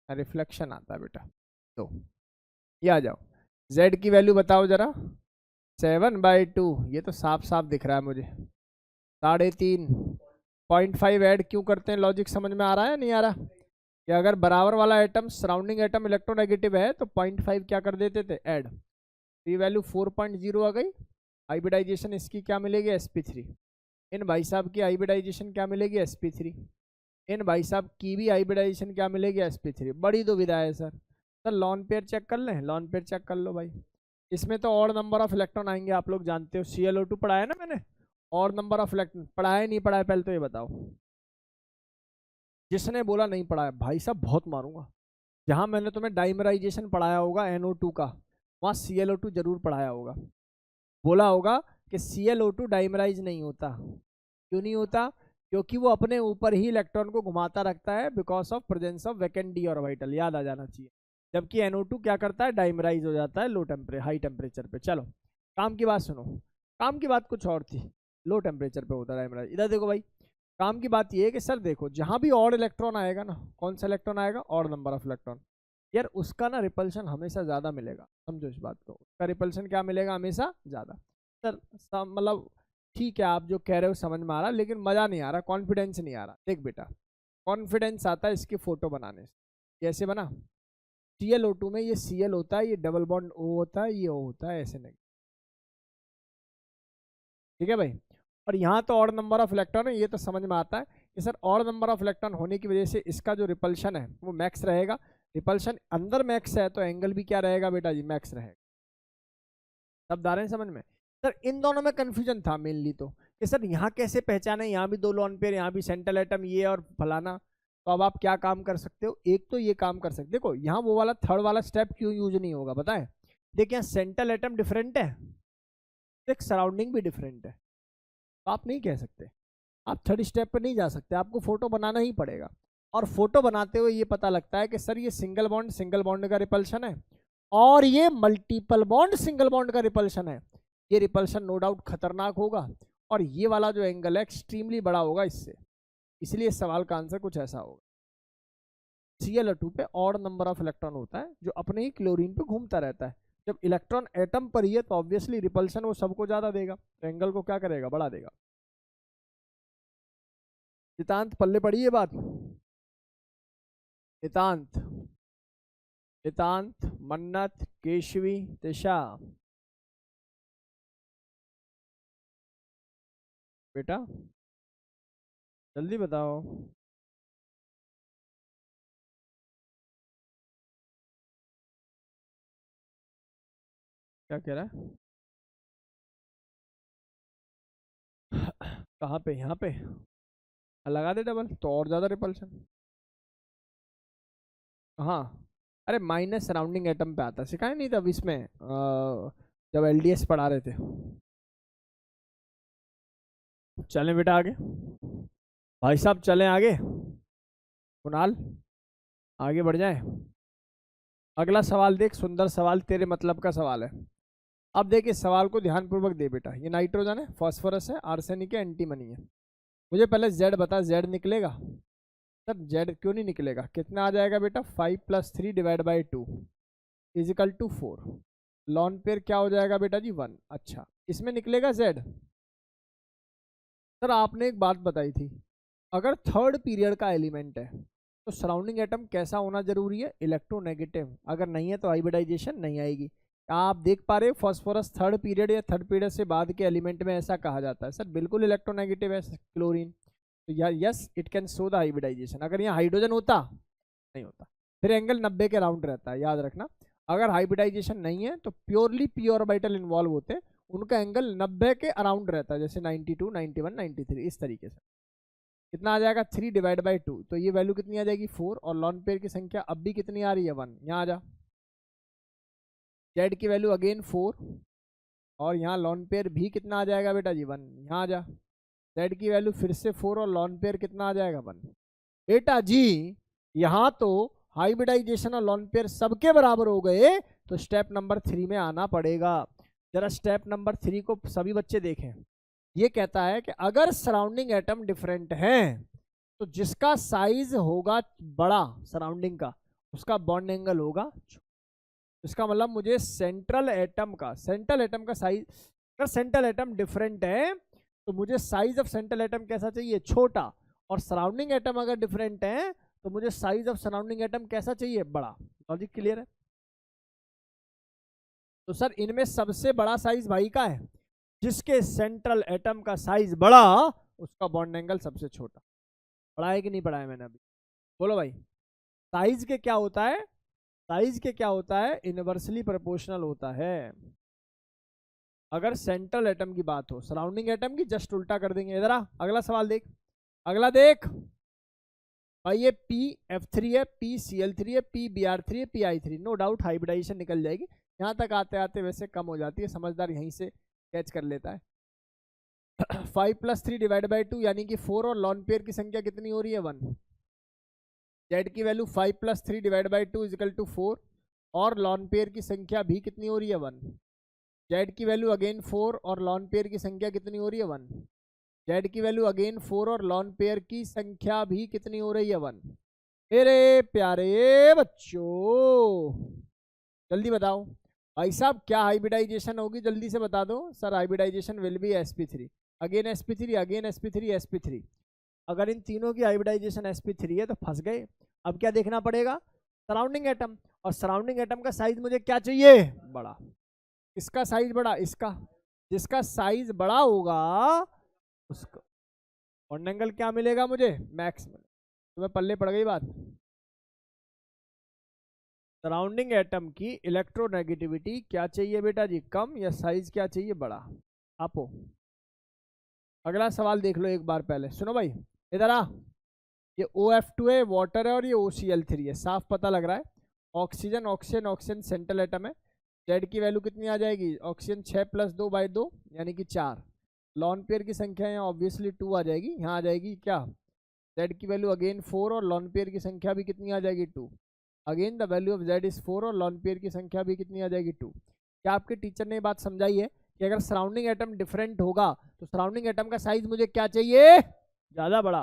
रिफ्लेक्शन आता है बेटा। तो ये आ जाओ, Z की वैल्यू बताओ जरा। 7/2, ये तो साफ साफ दिख रहा है मुझे। 3.5, 0.5 ऐड क्यों करते हैं? लॉजिक समझ में आ रहा है नहीं आ रहा? कि अगर बराबर वाला एटम सराउंडिंग एटम इलेक्ट्रोनेगेटिव है तो 0.5 क्या कर देते थे? ऐड। ये वैल्यू 4.0 आ गई। हाइब्रिडाइजेशन इसकी क्या मिलेगी? sp3। इन भाई साहब की हाइब्रिडाइजेशन क्या मिलेगी? sp3। इन भाई साहब की भी हाइब्रिडाइजेशन क्या मिलेगी? sp3। बड़ी दुविधा है sir. Sir lone pair check कर लें? लॉन पेयर चेक कर लो भाई। इसमें तो और नंबर ऑफ इलेक्ट्रॉन आएंगे, आप लोग जानते हो। ClO2 पढ़ाया ना मैंने, और नंबर ऑफ इलेक्ट्रॉन पढ़ाया नहीं पढ़ाया? पहले तो ये बताओ। जिसने बोला नहीं पढ़ाया भाई साहब बहुत मारूंगा। जहां मैंने तुम्हें डाइमराइजेशन पढ़ाया होगा NO2 का, वहां ClO2 जरूर पढ़ाया होगा। बोला होगा कि ClO2 डाइमराइज नहीं होता। क्यों नहीं होता? क्योंकि वो अपने ऊपर ही इलेक्ट्रॉन को घुमाता रखता है because of presence of vacant D orbital, याद आ जाना चाहिए। जबकि NO2 क्या करता है? डाइमराइज हो जाता है हाई टेम्परेचर पे। चलो काम की बात सुनो। काम की बात कुछ और थी, लो टेम्परेचर पे होता है डाइमराइज। इधर देखो भाई, काम की बात ये है कि सर देखो जहां भी ऑड इलेक्ट्रॉन आएगा ना, कौन सा इलेक्ट्रॉन आएगा? Odd number of electron. यार उसका ना रिपल्शन हमेशा ज्यादा मिलेगा, समझो इस बात को। उसका रिपल्शन क्या मिलेगा? हमेशा ज्यादा। सर मतलब ठीक है आप जो कह रहे हो समझ में आ रहा, लेकिन मजा नहीं आ रहा, कॉन्फिडेंस नहीं आ रहा। देख बेटा, कॉन्फिडेंस आता है इसकी फोटो बनाने से। कैसे बना? ClO2 में ये Cl होता है, ये डबल बॉन्ड O होता है, ये O होता है, ऐसे नहीं। ठीक है भाई। और यहाँ तो ऑड नंबर ऑफ इलेक्ट्रॉन है, ये तो समझ में आता है कि sir odd number of electron होने की वजह से इसका जो रिपल्शन है वो मैक्स रहेगा। रिपल्शन अंदर मैक्स है तो एंगल भी क्या रहेगा बेटा जी? मैक्स रहेगा। सब आ रहे हैं समझ में? सर इन दोनों में कंफ्यूजन था मेनली तो, कि सर यहाँ कैसे पहचाने, यहाँ भी 2 लोन पेयर, यहाँ भी सेंट्रल एटम ये और फलाना। तो अब आप क्या काम कर सकते हो? एक तो ये काम कर सकते, देखो यहाँ वो वाला थर्ड वाला स्टेप क्यों यूज नहीं होगा बताए? देखिए यहाँ सेंट्रल एटम डिफरेंट है, एक सराउंडिंग भी डिफरेंट है, तो आप नहीं कह सकते, आप थर्ड स्टेप पे नहीं जा सकते, आपको फोटो बनाना ही पड़ेगा। और फोटो बनाते हुए ये पता लगता है कि सर ये सिंगल बॉन्ड का रिपल्शन है और ये मल्टीपल बॉन्ड सिंगल बॉन्ड का रिपल्शन है। ये रिपल्शन नो डाउट खतरनाक होगा और ये वाला जो एंगल है एक्सट्रीमली बड़ा होगा इससे। इसलिए इस सवाल का आंसर कुछ ऐसा होगा। Cl2 पे ऑड नंबर ऑफ इलेक्ट्रॉन होता है जो अपने ही क्लोरीन पे घूमता रहता है। जब इलेक्ट्रॉन एटम पर ही है तो ऑब्वियसली रिपल्शन वो सबको ज्यादा देगा, तो एंगल को क्या करेगा? बढ़ा देगा। नितांत पल्ले पड़ी ये बात? नितांत, नितांत, मन्नत, केशवी, तिशा, बेटा जल्दी बताओ। क्या कह रहा है? कहाँ पे? यहाँ पे लगा दे डबल तो और ज्यादा रिपल्शन। हाँ, अरे माइनस सराउंडिंग एटम पे आता, सिखाया नहीं था अभी इसमें जब LDS पढ़ा रहे थे। चलें बेटा आगे, भाई साहब चलें आगे। कुणाल आगे बढ़ जाए। अगला सवाल देख, सुंदर सवाल, तेरे मतलब का सवाल है। अब देख इस सवाल को ध्यानपूर्वक दे बेटा। ये नाइट्रोजन है, फास्फोरस है, आर्सेनिक है, एंटीमनी है। मुझे पहले जेड बता, जेड निकलेगा? सर जेड क्यों नहीं निकलेगा? कितना आ जाएगा बेटा? 5 + 3 divide by 2 is equal to 4। Lone pair क्या हो जाएगा बेटा जी? 1। अच्छा इसमें निकलेगा जेड। सर आपने एक बात बताई थी, अगर थर्ड पीरियड का एलिमेंट है तो सराउंडिंग एटम कैसा होना जरूरी है? इलेक्ट्रोनेगेटिव। अगर नहीं है तो हाइब्रिडाइजेशन नहीं आएगी। क्या आप देख पा रहे हो फॉस्फोरस थर्ड पीरियड या थर्ड पीरियड से बाद के एलिमेंट में ऐसा कहा जाता है? सर बिल्कुल इलेक्ट्रोनेगेटिव है क्लोरीन, तो यार yes it can show the hybridisation. अगर यहाँ हाइड्रोजन होता, नहीं होता, फिर एंगल 90 के राउंड रहता है, याद रखना। अगर हाइब्रिडाइजेशन नहीं है तो प्योरली पी ऑर्बिटल इन्वॉल्व होते हैं, उनका एंगल 90 के अराउंड रहता है, जैसे 92, 91, 93 इस तरीके से। कितना आ जाएगा? 3 डिवाइड बाई 2, तो ये वैल्यू कितनी आ जाएगी? 4। और लॉन पेयर की संख्या अब भी कितनी आ रही है? 1। यहाँ आ जा, जेड की वैल्यू अगेन 4 और यहाँ लॉन पेयर भी कितना आ जाएगा बेटा जी? 1। यहाँ आ जा, जेड की वैल्यू फिर से 4 और लॉन पेयर कितना आ जाएगा? 1। बेटा जी यहाँ तो हाइब्रिडाइजेशन और लॉन पेयर सबके बराबर हो गए, तो स्टेप नंबर 3 में आना पड़ेगा। जरा स्टेप नंबर 3 को सभी बच्चे देखें। ये कहता है कि अगर सराउंडिंग एटम डिफरेंट है तो जिसका साइज होगा बड़ा सराउंडिंग का, उसका बॉन्ड एंगल होगा। इसका मतलब मुझे सेंट्रल एटम का साइज, अगर सेंट्रल एटम डिफरेंट है तो मुझे साइज ऑफ सेंट्रल एटम कैसा चाहिए? छोटा। और सराउंडिंग एटम अगर डिफरेंट है तो मुझे साइज ऑफ सराउंडिंग एटम कैसा चाहिए? बड़ा। लॉजिक क्लियर है? तो सर इनमें सबसे बड़ा साइज भाई का है, जिसके सेंट्रल एटम का साइज बड़ा उसका बॉन्ड एंगल सबसे छोटा। पढ़ा है कि नहीं पढ़ा है मैंने अभी? बोलो भाई। साइज के क्या होता है? साइज के क्या होता है? इनवर्सली प्रोपोर्शनल होता है। अगर सेंट्रल एटम की बात हो, सराउंडिंग एटम की जस्ट उल्टा कर देंगे। इधर आ, अगला सवाल देख, अगला देख। भाई ये PF3 है, PCl3 है, PBr3 है, PI3, नो डाउट हाइब्रिडाइजेशन निकल जाएगी। यहाँ तक आते आते वैसे कम हो जाती है, समझदार यहीं से कैच कर लेता है। 5 + 3 / 2 यानी कि 4 और लॉन पेयर की संख्या कितनी हो रही है 1। जेड की वैल्यू 5 + 3 / 2 = 4 और लॉन पेयर की संख्या भी कितनी हो रही है 1। जेड की वैल्यू अगेन 4 और लॉन पेयर की संख्या कितनी हो रही है 1। जेड की वैल्यू अगेन 4 और लॉन पेयर की संख्या भी कितनी हो रही है 1। मेरे प्यारे बच्चों जल्दी बताओ भाई साहब क्या हाइब्रिडाइजेशन होगी, जल्दी से बता दो। Sir hybridisation will be sp3 again sp3 again sp3 sp3। अगर इन तीनों की हाइब्रिडाइजेशन sp3 है तो फंस गए। अब क्या देखना पड़ेगा, सराउंडिंग एटम, और सराउंडिंग एटम का साइज मुझे क्या चाहिए, बड़ा। इसका साइज बड़ा, इसका, जिसका साइज बड़ा होगा उसको बॉन्ड एंगल क्या मिलेगा मुझे, मैक्स मिलेगा। तुम्हें पल्ले पड़ गई बात। सराउंडिंग एटम की इलेक्ट्रोनेगेटिविटी क्या चाहिए बेटा जी, कम, या साइज क्या चाहिए, बड़ा। आपो अगला सवाल देख लो एक बार पहले, सुनो भाई इधर आ। ये OF2 है, वाटर है, और ये OCl3 है, साफ पता लग रहा है। Oxygen oxygen oxygen central atom है। जेड की वैल्यू कितनी आ जाएगी, ऑक्सीजन 6 + 2/2 यानी कि 4। लॉन पेयर की संख्या यहाँ ऑब्वियसली 2 आ जाएगी, यहाँ आ जाएगी क्या, जेड की वैल्यू अगेन 4 और लॉन पेयर की संख्या भी कितनी आ जाएगी 2। Again the value of Z is 4 और लॉन पेयर की संख्या भी कितनी आ जाएगी 2। क्या आपके टीचर ने बात समझाई है कि अगर सराउंडिंग एटम डिफरेंट होगा तो सराउंडिंग एटम का साइज मुझे क्या चाहिए, ज़्यादा बड़ा।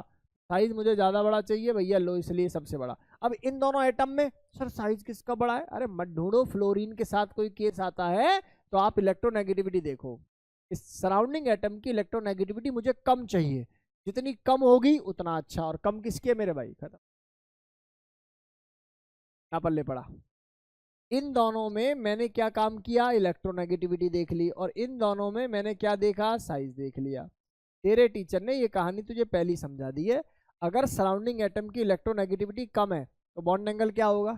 साइज मुझे ज़्यादा बड़ा चाहिए भैया, लो इसलिए सबसे बड़ा। अब इन दोनों एटम में सर साइज किसका बड़ा है, अरे मत ढूंढो, फ्लोरीन के साथ कोई केस आता है तो आप इलेक्ट्रोनेगेटिविटी देखो। इस सराउंडिंग एटम की इलेक्ट्रोनेगेटिविटी मुझे कम चाहिए, जितनी कम होगी उतना अच्छा। और कम किसकी है मेरे भाई, खत्म, ना पल्ले पड़ा। इन दोनों में मैंने क्या काम किया, इलेक्ट्रोनेगेटिविटी देख ली, और इन दोनों में मैंने क्या देखा, साइज देख लिया। तेरे टीचर ने ये कहानी तुझे पहली समझा दी है। अगर सराउंडिंग एटम की इलेक्ट्रोनेगेटिविटी कम है तो बॉन्ड एंगल क्या होगा,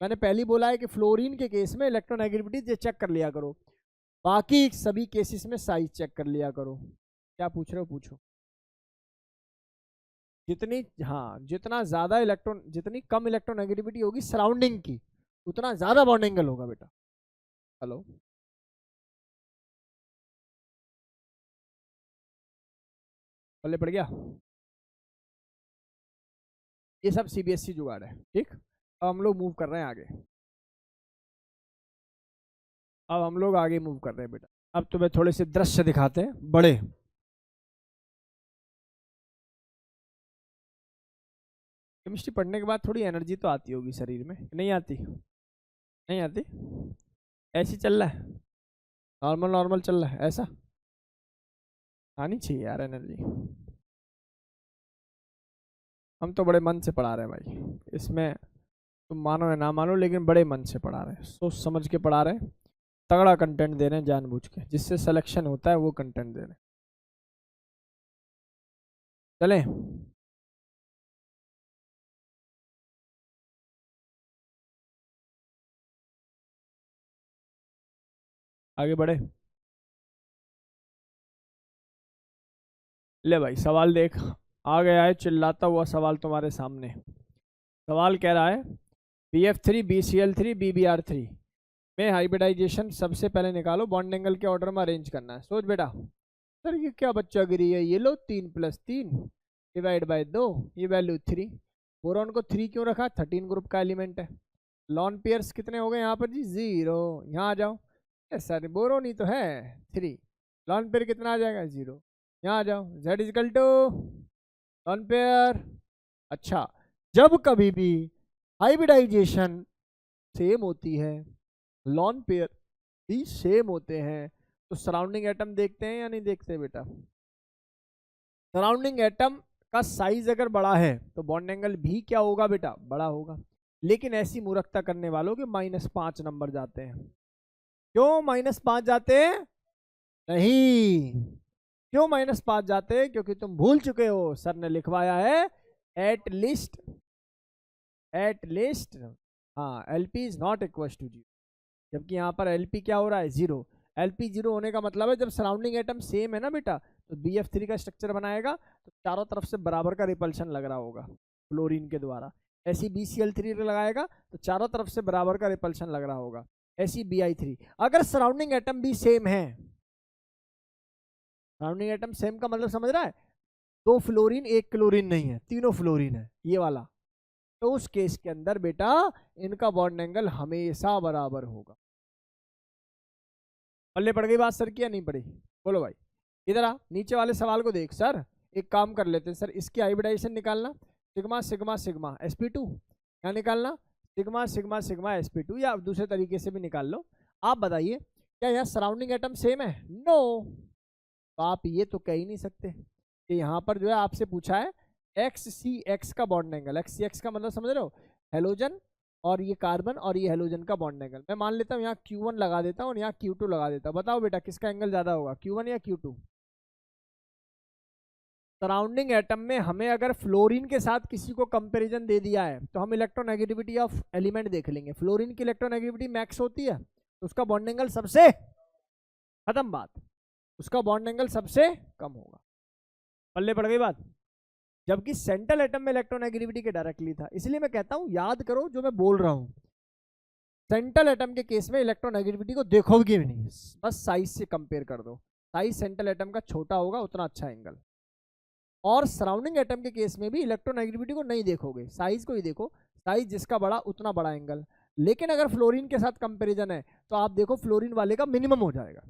मैंने पहली बोला है कि फ्लोरीन के केस में इलेक्ट्रोनेगेटिविटी चेक कर लिया करो, बाकी सभी केसेस में साइज चेक कर लिया करो। क्या पूछ रहे हो पूछो। जितनी, हाँ, जितना ज्यादा इलेक्ट्रॉन, जितनी कम इलेक्ट्रोनेगेटिविटी होगी सराउंडिंग की, उतना ज्यादा बॉन्ड एंगल होगा बेटा। हेलो, पल्ले पड़ गया। ये सब CBSE जुगाड़ है, ठीक। अब हम लोग मूव कर रहे हैं आगे, अब हम लोग आगे मूव कर रहे हैं बेटा। अब तुम्हें थोड़े से दृश्य दिखाते हैं बड़े। केमिस्ट्री पढ़ने के बाद थोड़ी एनर्जी तो आती होगी शरीर में, नहीं आती, नहीं आती, ऐसी चल रहा है, नॉर्मल नॉर्मल चल रहा है, ऐसा आनी चाहिए यार एनर्जी। हम तो बड़े मन से पढ़ा रहे हैं भाई, इसमें तुम मानो या ना मानो लेकिन बड़े मन से पढ़ा रहे हैं, सोच समझ के पढ़ा रहे हैं, तगड़ा कंटेंट दे रहे हैं जानबूझ के, जिससे सिलेक्शन होता है वो कंटेंट दे रहे हैं। चलें, आगे बढ़े। ले भाई सवाल देख, आ गया है चिल्लाता हुआ सवाल तुम्हारे सामने। सवाल कह रहा है BF3 BCl3 BBr3 में हाइब्रिडाइजेशन सबसे पहले निकालो, बॉन्ड एंगल के ऑर्डर में अरेंज करना है। सोच बेटा। सर ये क्या बच्चा गिरी है, ये लो 3 + 3 / 2, ये वैल्यू 3। बोरॉन को 3 क्यों रखा, 13 ग्रुप का एलिमेंट है। लॉन पेयर्स कितने हो गए यहाँ पर जी, 0। यहाँ आ जाओ, सर बोरोन ही तो है 3, लॉन पेयर कितना आ जाएगा 0। यहाँ आ जाओ, Z = लॉन पेयर। अच्छा, जब कभी भी हाइब्रिडाइजेशन सेम होती है, लॉन पेयर भी सेम होते हैं, तो सराउंडिंग एटम देखते हैं या नहीं देखते बेटा। सराउंडिंग एटम का साइज अगर बड़ा है तो बॉन्ड एंगल भी क्या होगा बेटा, बड़ा होगा। लेकिन ऐसी मूर्खता करने वालों के -5 नंबर जाते हैं। क्यों -5 जाते हैं, नहीं, क्यों -5 जाते हैं, क्योंकि तुम भूल चुके हो सर ने लिखवाया है एट लिस्ट, हाँ, LP is not equal to 0, जबकि यहाँ पर LP क्या हो रहा है 0। LP 0 होने का मतलब है जब सराउंडिंग एटम सेम है ना बेटा, तो BF3 का स्ट्रक्चर बनाएगा तो चारों तरफ से बराबर का रिपल्शन लग रहा होगा। फ्लोरीन के द्वारा। SeBCl3 लगाएगा तो चारों तरफ से बराबर का रिपल्शन लग रहा होगा, SeBi3। अगर सराउंडिंग एटम भी सेम है, सराउंडिंग एटम सेम का मतलब समझ रहा है, 2 फ्लोरीन 1 क्लोरीन नहीं है, तीनों फ्लोरीन है ये वाला, तो उस केस के अंदर बेटा इनका बॉन्ड एंगल हमेशा बराबर होगा। पल्ले पड़ गई बात सर की या नहीं पड़ी? बोलो भाई। इधर आ, नीचे वाले सवाल को देख। सर एक काम कर लेते हैं सर, इसकी हाइब्रिडाइजेशन निकालना, सिग्मा सिग्मा सिग्मा sp2, क्या निकालना, सिग्मा सिग्मा सिग्मा sp2, या दूसरे तरीके से भी निकाल लो। आप बताइए क्या यहाँ सराउंडिंग एटम सेम है? नो। तो आप ये तो कह ही नहीं सकते कि यहाँ पर जो है आपसे पूछा है XCX का बॉन्ड एंगल। XCX का मतलब समझ रहे हो, हेलोजन और ये कार्बन और ये हेलोजन का बॉन्ड एंगल। मैं मान लेता हूँ यहाँ Q1 लगा देता हूँ और यहाँ Q2 लगा देता हूँ। बताओ बेटा किसका एंगल ज्यादा होगा, Q1 या Q2? सराउंडिंग एटम में हमें अगर फ्लोरीन के साथ किसी को कंपैरिजन दे दिया है तो हम इलेक्ट्रोनेगेटिविटी ऑफ एलिमेंट देख लेंगे। फ्लोरीन की इलेक्ट्रोनेगेटिविटी मैक्स होती है तो उसका बॉन्ड एंगल सबसे, खत्म बात, उसका बॉन्ड एंगल सबसे कम होगा। पल्ले पड़ गई बात। जबकि सेंट्रल एटम में इलेक्ट्रोनेगेटिविटी के डायरेक्टली था, इसलिए मैं कहता हूं याद करो जो मैं बोल रहा हूं। सेंट्रल एटम के केस में इलेक्ट्रोनेगेटिविटी को देखोगे भी नहीं, बस साइज से कंपेयर कर दो, साइज सेंट्रल एटम का छोटा होगा उतना अच्छा एंगल। और सराउंडिंग एटम के केस में भी इलेक्ट्रोनेगेटिविटी को नहीं देखोगे, साइज को ही देखो, साइज जिसका बड़ा उतना बड़ा एंगल। लेकिन अगर फ्लोरीन के साथ कंपेरिजन है तो आप देखो फ्लोरीन वाले का मिनिमम हो जाएगा,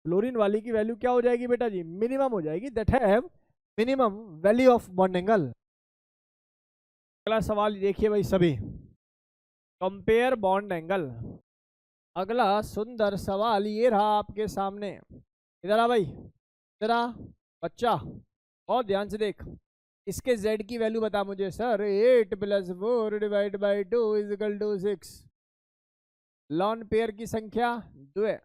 फ्लोरीन वाली की वैल्यू क्या हो जाएगी बेटा जी, मिनिमम हो जाएगी, that have minimum value of bond angle. अगला सवाल देखिए भाई सभी, कंपेयर बॉन्ड एंगल। अगला सुंदर सवाल ये रहा आपके सामने, इधर आ भाई, इधर आ बच्चा, बहुत ध्यान से देख। इसके z की वैल्यू बता मुझे। Sir 8 + 4 divide by 2 = 6। Lone pair की संख्या 2 है,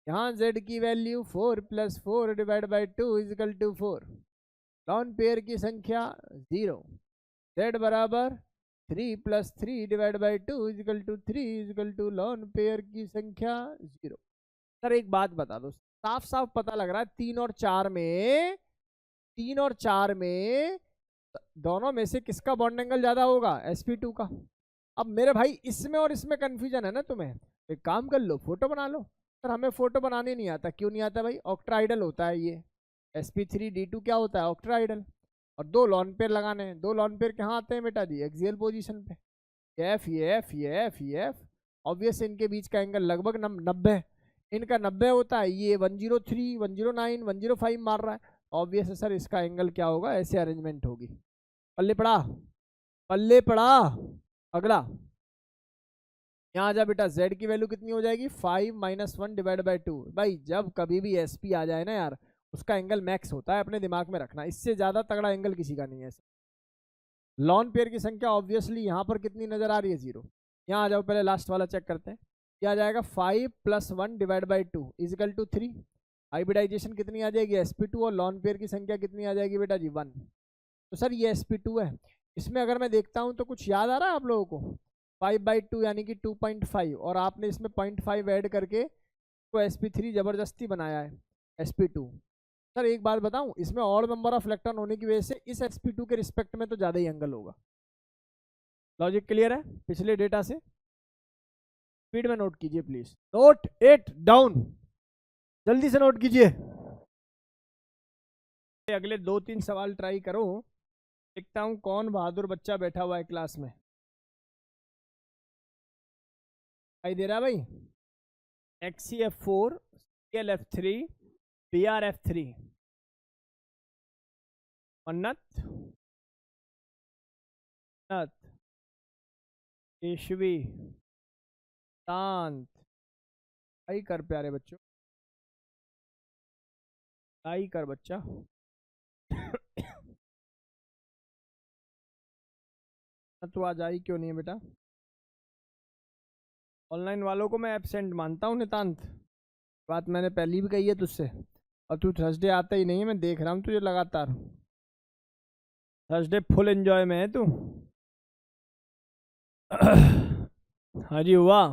यहाँ z की value 4 + 4 divide by 2 = 4। Lone pair की संख्या 0, z बराबर 3 + 3 डिवाइड बाई 2 = 3 लॉन पेयर की संख्या 0। सर एक बात बता दो, साफ साफ पता लग रहा है 3 और 4 में, 3 और 4 में दोनों में से किसका बॉन्ड एंगल ज्यादा होगा, sp2 का। अब मेरे भाई इसमें और इसमें कंफ्यूजन है ना तुम्हें, एक काम कर लो फोटो बना लो। सर हमें फोटो बनाने नहीं आता, क्यों नहीं आता भाई, ऑक्ट्राइडल होता है ये, sp3d2 क्या होता है, ऑक्ट्राइडल। और 2 लॉन पेयर लगाने हैं, 2 लॉन पेयर कहाँ आते हैं बेटा जी, एक्सियल पोजीशन पे, ये एफ ऑब्वियस इनके बीच का एंगल लगभग 90, इनका 90 होता है, ये 103 109 105 मार रहा है, ऑब्वियस है सर इसका एंगल क्या होगा, ऐसे अरेंजमेंट होगी। पल्ले पड़ा, पल्ले पड़ा। अगला यहाँ आ जा बेटा, z की वैल्यू कितनी हो जाएगी, 5 - 1 डिवाइड बाई 2। भाई जब कभी भी sp आ जाए ना यार, उसका एंगल मैक्स होता है, अपने दिमाग में रखना, इससे ज्यादा तगड़ा एंगल किसी का नहीं है। लॉन पेयर की संख्या ऑब्वियसली यहाँ पर कितनी नजर आ रही है, 0। यहाँ आ जाओ, पहले लास्ट वाला चेक करते हैं, क्या आ जाएगा, 5 + 1 डिवाइड बाई 2 = 3। हाइब्रिडाइजेशन कितनी आ जाएगी, sp2, और लॉन पेयर की संख्या कितनी आ जाएगी बेटा जी, 1। तो सर ये sp2 है, इसमें अगर मैं देखता हूँ तो कुछ याद आ रहा है आप लोगों को, 5/2 यानी कि 2.5, और आपने इसमें 0.5 ऐड करके तो sp3 जबरदस्ती बनाया है sp2। सर एक बात बताऊं, इसमें ऑड नंबर ऑफ इलेक्ट्रॉन होने की वजह से इस sp2 के रिस्पेक्ट में तो ज्यादा ही एंगल होगा। लॉजिक क्लियर है पिछले डेटा से? स्पीड में नोट कीजिए प्लीज, नोट इट डाउन, जल्दी से नोट कीजिए। अगले 2-3 सवाल ट्राई करो, देखता हूं कौन बहादुर बच्चा बैठा हुआ है क्लास में। दिखाई दे रहा भाई, XCF4 ClF3 BrF3, मन्नत केशवी शांत, आई कर प्यारे बच्चों, आई कर बच्चा। तू आज आई क्यों नहीं है बेटा? ऑनलाइन वालों को मैं एब्सेंट मानता हूँ नितांत, बात मैंने पहली भी कही है तुझसे, और तू थर्सडे आता ही नहीं है, मैं देख रहा हूँ तुझे लगातार, थर्सडे फुल एंजॉय में है तू। हाँ जी हुआ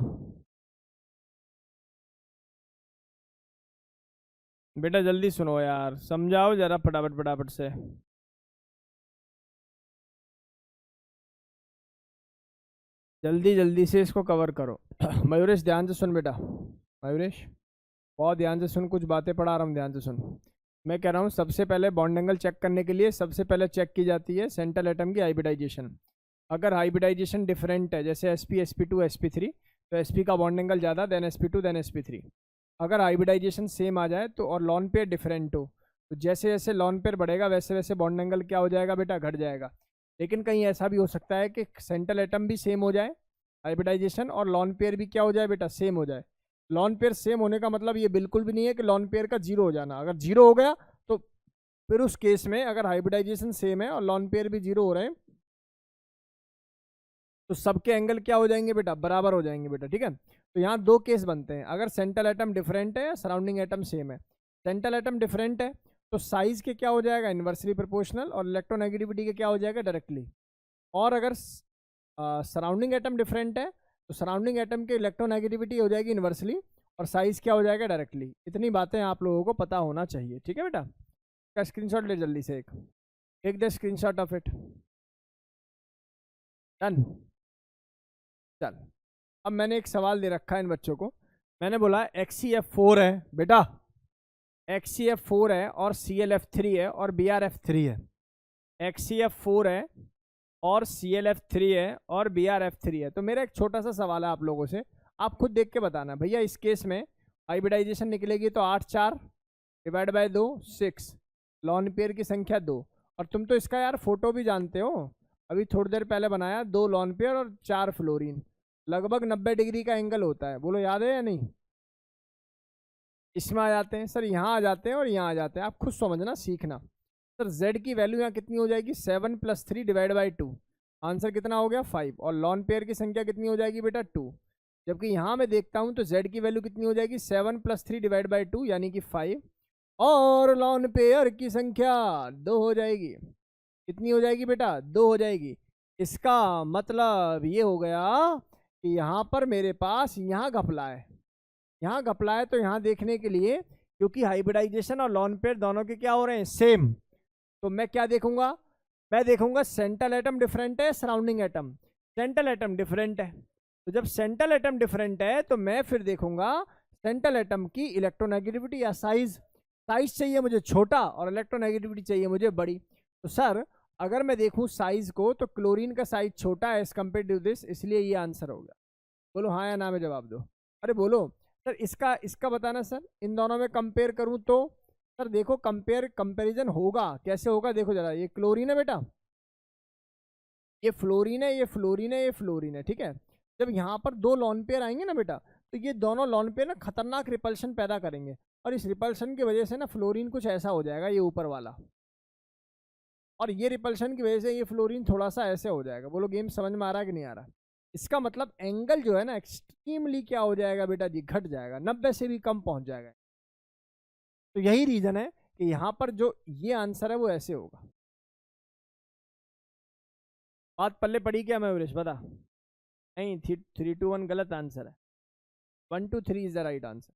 बेटा, जल्दी सुनो यार, समझाओ जरा फटाफट फटाफट से। जल्दी जल्दी से इसको कवर करो। मयूरेश ध्यान से सुन बेटा, मयूरेश बहुत ध्यान से सुन, कुछ बातें पढ़ा रहा हूँ, ध्यान से सुन। मैं कह रहा हूँ सबसे पहले बॉन्ड एंगल चेक करने के लिए सबसे पहले चेक की जाती है सेंट्रल एटम की हाइब्रिडाइजेशन। अगर हाइब्रिडाइजेशन डिफरेंट है, जैसे sp sp2 sp3, तो sp का बॉन्ड एंगल ज़्यादा देन sp2 देन sp3। अगर हाइब्रिडाइजेशन सेम आ जाए तो, और लॉन पेयर डिफरेंट हो, तो जैसे जैसे लॉन पेयर बढ़ेगा वैसे वैसे बॉन्ड एंगल क्या हो जाएगा बेटा, घट जाएगा। लेकिन कहीं ऐसा भी हो सकता है कि सेंट्रल एटम भी सेम हो जाए हाइब्रिडाइजेशन, और लॉन पेयर भी क्या हो जाए बेटा, सेम हो जाए। लॉन पेयर सेम होने का मतलब ये बिल्कुल भी नहीं है कि लॉन पेयर का जीरो हो जाना। अगर जीरो हो गया तो फिर उस केस में अगर हाइब्रिडाइजेशन सेम है और लॉन पेयर भी जीरो हो रहे हैं तो सबके एंगल क्या हो जाएंगे बेटा, बराबर हो जाएंगे बेटा, ठीक है। तो यहाँ दो केस बनते हैं, अगर सेंट्रल एटम डिफरेंट है, सराउंडिंग एटम सेम है। सेंट्रल एटम डिफरेंट है तो साइज के क्या हो जाएगा, इन्वर्सली प्रोपोर्शनल, और इलेक्ट्रोनेगेटिविटी के क्या हो जाएगा, डायरेक्टली। और अगर सराउंडिंग एटम डिफरेंट है तो सराउंडिंग एटम के इलेक्ट्रोनेगेटिविटी हो जाएगी इन्वर्सली, और साइज क्या हो जाएगा, डायरेक्टली। इतनी बातें आप लोगों को पता होना चाहिए, ठीक है बेटा। इसका स्क्रीनशॉट ले जल्दी से, एक the screenshot of it. Done. चल, अब मैंने एक सवाल दे रखा है इन बच्चों को। मैंने बोला XCF4 है बेटा, XCF4 है और ClF3 है और BrF3 है। XCF4 है और ClF3 है और BrF3 है। तो मेरा एक छोटा सा सवाल है आप लोगों से, आप खुद देख के बताना भैया। इस केस में हाइब्रिडाइजेशन निकलेगी तो 8 4 डिवाइड बाय 2 6, लॉन पेयर की संख्या 2। और तुम तो इसका यार फोटो भी जानते हो, अभी थोड़ी देर पहले बनाया, 2 लॉन पेयर और 4 फ्लोरीन, लगभग 90 डिग्री का एंगल होता है। बोलो याद है या नहीं। इसमें आ जाते हैं सर, यहाँ आ जाते हैं और यहाँ आ जाते हैं, आप खुद समझना सीखना। सर z की वैल्यू यहाँ कितनी हो जाएगी, 7 + 3 डिवाइड बाई 2, आंसर कितना हो गया 5। और लॉन पेयर की संख्या कितनी हो जाएगी बेटा 2। जबकि यहाँ मैं देखता हूँ तो z की वैल्यू कितनी हो जाएगी, 7 + 3 डिवाइड बाई 2 यानी कि 5, और लॉन पेयर की संख्या 2 हो जाएगी। कितनी हो जाएगी बेटा, 2 हो जाएगी। इसका मतलब ये हो गया कि यहाँ पर मेरे पास यहाँ घपला है, यहाँ घपला है। तो यहाँ देखने के लिए, क्योंकि हाइब्रिडाइजेशन और लॉन पेयर दोनों के क्या हो रहे हैं, सेम, तो मैं क्या देखूंगा, मैं देखूंगा सेंट्रल एटम डिफरेंट है, surrounding atom. Central atom different है, तो जब सेंट्रल एटम डिफरेंट है तो मैं फिर देखूंगा सेंट्रल एटम की इलेक्ट्रोनेगेटिविटी या साइज। साइज चाहिए मुझे छोटा और इलेक्ट्रोनेगेटिविटी चाहिए मुझे बड़ी। तो सर अगर मैं देखूं साइज को तो क्लोरीन का साइज छोटा है एज कम्पेयर टू दिस, इसलिए ये आंसर होगा। बोलो हाँ या ना में जवाब दो। अरे बोलो सर, इसका इसका बताना सर, इन दोनों में कंपेयर करूं तो। सर देखो कंपैरिजन होगा, कैसे होगा देखो जरा, ये क्लोरीन है बेटा, ये फ्लोरीन है, ये फ्लोरीन है, ये फ्लोरीन है, ठीक है। जब यहाँ पर दो लॉन पेयर आएंगे ना बेटा, तो ये दोनों लॉन पेयर ना खतरनाक रिपल्शन पैदा करेंगे, और इस रिपल्शन की वजह से ना फ्लोरीन कुछ ऐसा हो जाएगा, ये ऊपर वाला, और ये रिपल्शन की वजह से ये फ्लोरीन थोड़ा सा ऐसे हो जाएगा। बोलो गेम समझ में आ रहा है कि नहीं आ रहा। इसका मतलब एंगल जो है ना एक्सट्रीमली क्या हो जाएगा बेटा जी, घट जाएगा, 90 से भी कम पहुंच जाएगा। तो यही रीजन है कि यहाँ पर जो ये आंसर है वो ऐसे होगा। बात पल्ले पड़ी क्या मैं बता। नहीं, 3 2 1 गलत आंसर है, 1 2 3 इज द राइट आंसर।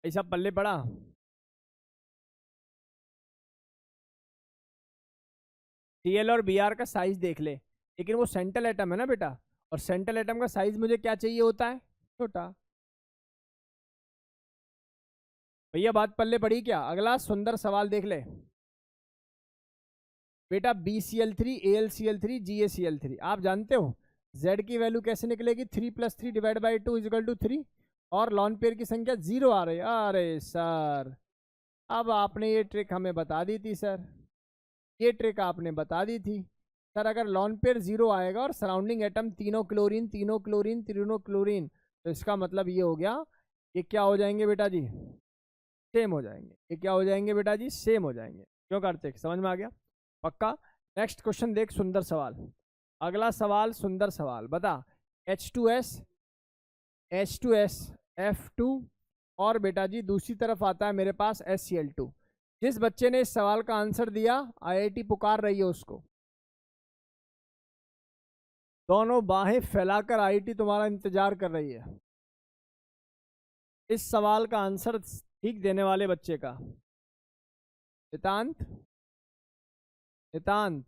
ऐसा पल्ले पड़ा। Cl और Br का साइज देख ले, लेकिन वो सेंट्रल एटम है ना बेटा, और सेंट्रल एटम का साइज मुझे क्या चाहिए होता है, छोटा। भैया बात पल्ले पड़ी क्या। अगला सुंदर सवाल देख ले बेटा, BCl3 AlCl3 GaCl3, आप जानते हो Z की वैल्यू कैसे निकलेगी, 3 + 3 डिवाइड बाई 2 = 3, और लॉन पेयर की संख्या 0 आ रही है। अरे सर, अब आपने ये ट्रिक हमें बता दी थी सर, ये ट्रिक आपने बता दी थी सर। अगर लॉन पेयर 0 आएगा और सराउंडिंग एटम तीनों क्लोरीन तीनों क्लोरीन तीनों क्लोरीन, तो इसका मतलब ये हो गया, ये क्या हो जाएंगे बेटा जी, सेम हो जाएंगे। ये क्या हो जाएंगे बेटा जी, सेम हो जाएंगे। क्यों कार्तिक, समझ में आ गया पक्का। नेक्स्ट क्वेश्चन देख, सुंदर सवाल, अगला सवाल सुंदर सवाल, बता। H2S H2S F2, और बेटा जी दूसरी तरफ आता है मेरे पास HCl2। जिस बच्चे ने इस सवाल का आंसर दिया, IIT पुकार रही है उसको। दोनों बाहें फैलाकर IIT तुम्हारा इंतजार कर रही है इस सवाल का आंसर ठीक देने वाले बच्चे का। नितांत, नितांत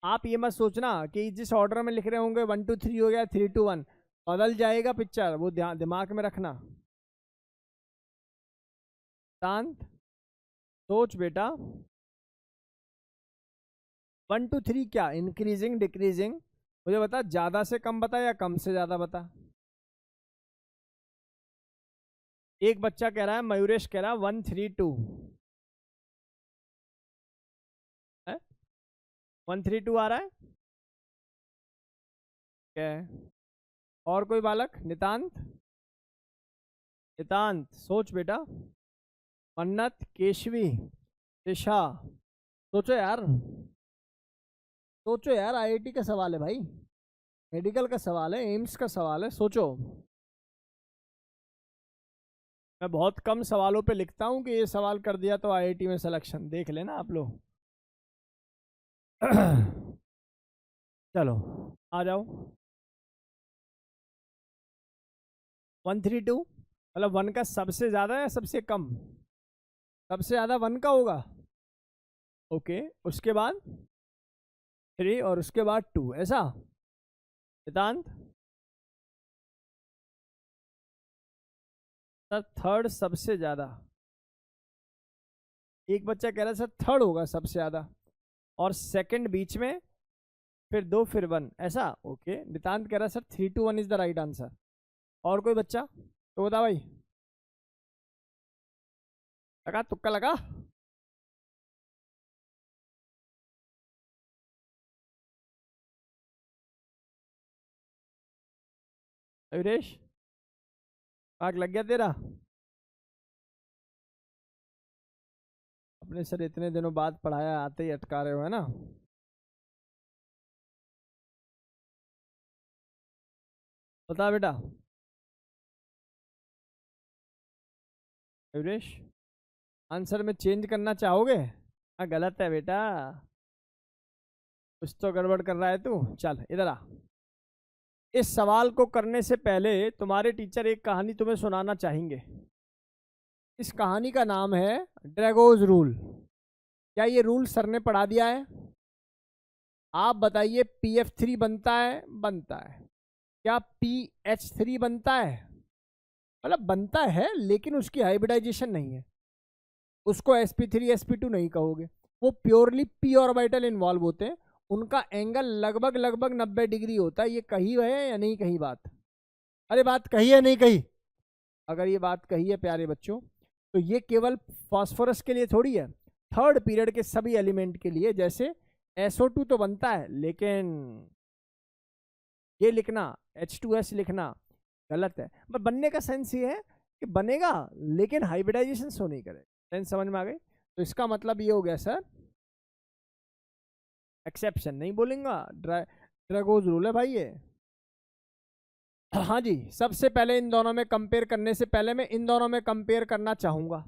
आप ये मत सोचना कि जिस ऑर्डर में लिख रहे होंगे 1 2 3 हो गया 3 2 1, बदल जाएगा पिक्चर, वो दिमाग में रखना। शांत, सोच बेटा। 1 2 3 क्या, इंक्रीजिंग डिक्रीजिंग? मुझे बता, ज्यादा से कम बता या कम से ज्यादा बता। एक बच्चा कह रहा है, मयूरेश कह रहा है 1 3 2 है, 1 3 2 आ रहा है क्या? और कोई बालक? नितांत, नितांत सोच बेटा। मन्नत, केशवी, त्रिषा, सोचो यार, सोचो यार, आईआईटी का सवाल है भाई, मेडिकल का सवाल है, एम्स का सवाल है, सोचो। मैं बहुत कम सवालों पे लिखता हूँ कि ये सवाल कर दिया तो आईआईटी में सिलेक्शन, देख लेना आप लोग। चलो आ जाओ। 1 3 2 मतलब 1 का सबसे ज्यादा या सबसे कम? सबसे ज्यादा 1 का होगा। ओके, उसके बाद 3 और उसके बाद 2, ऐसा? वेदांत सर थर्ड सबसे ज्यादा। एक बच्चा कह रहा है सर थर्ड होगा सबसे ज्यादा, और सेकंड बीच में, फिर 2 फिर 1, ऐसा? ओके, नितांत कह रहा है sir 3 2 1 is the right answer. और कोई बच्चा तो बता भाई। लगा, तुक्का लगा। अविरेश, आग लग गया तेरा? अपने सर इतने दिनों बाद पढ़ाया, आते ही अटका रहे हो, है ना? बता बेटा। अविरेश, आंसर में चेंज करना चाहोगे? हाँ गलत है बेटा, कुछ तो गड़बड़ कर रहा है तू। चल इधर आ। इस सवाल को करने से पहले तुम्हारे टीचर एक कहानी तुम्हें सुनाना चाहेंगे। इस कहानी का नाम है ड्रैगोज रूल। क्या ये रूल सर ने पढ़ा दिया है? आप बताइए, PF3 बनता है? बनता है। क्या PH3 बनता है? मतलब बनता है, लेकिन उसकी हाइब्रिडाइजेशन नहीं है, उसको sp3 sp2 नहीं कहोगे। वो प्योरली p ऑर्बिटल इन्वॉल्व होते हैं, उनका एंगल लगभग लगभग 90 डिग्री होता है। ये कही है या नहीं कही बात? अरे बात कही है नहीं कही? अगर ये बात कही है प्यारे बच्चों, तो ये केवल फास्फोरस के लिए थोड़ी है, थर्ड पीरियड के सभी एलिमेंट के लिए। जैसे SO2 तो बनता है, लेकिन ये लिखना H2S लिखना गलत है। पर बनने का सेंस ये है कि बनेगा, लेकिन हाइब्रिडाइजेशन सो नहीं करे। सेंस समझ में आ गई? तो इसका मतलब ये हो गया सर, एक्सेप्शन नहीं बोलेंगा, ड्रैगोज रूल है भाई ये। हाँ जी, सबसे पहले इन दोनों में कंपेयर करने से पहले मैं इन दोनों में कंपेयर करना चाहूंगा।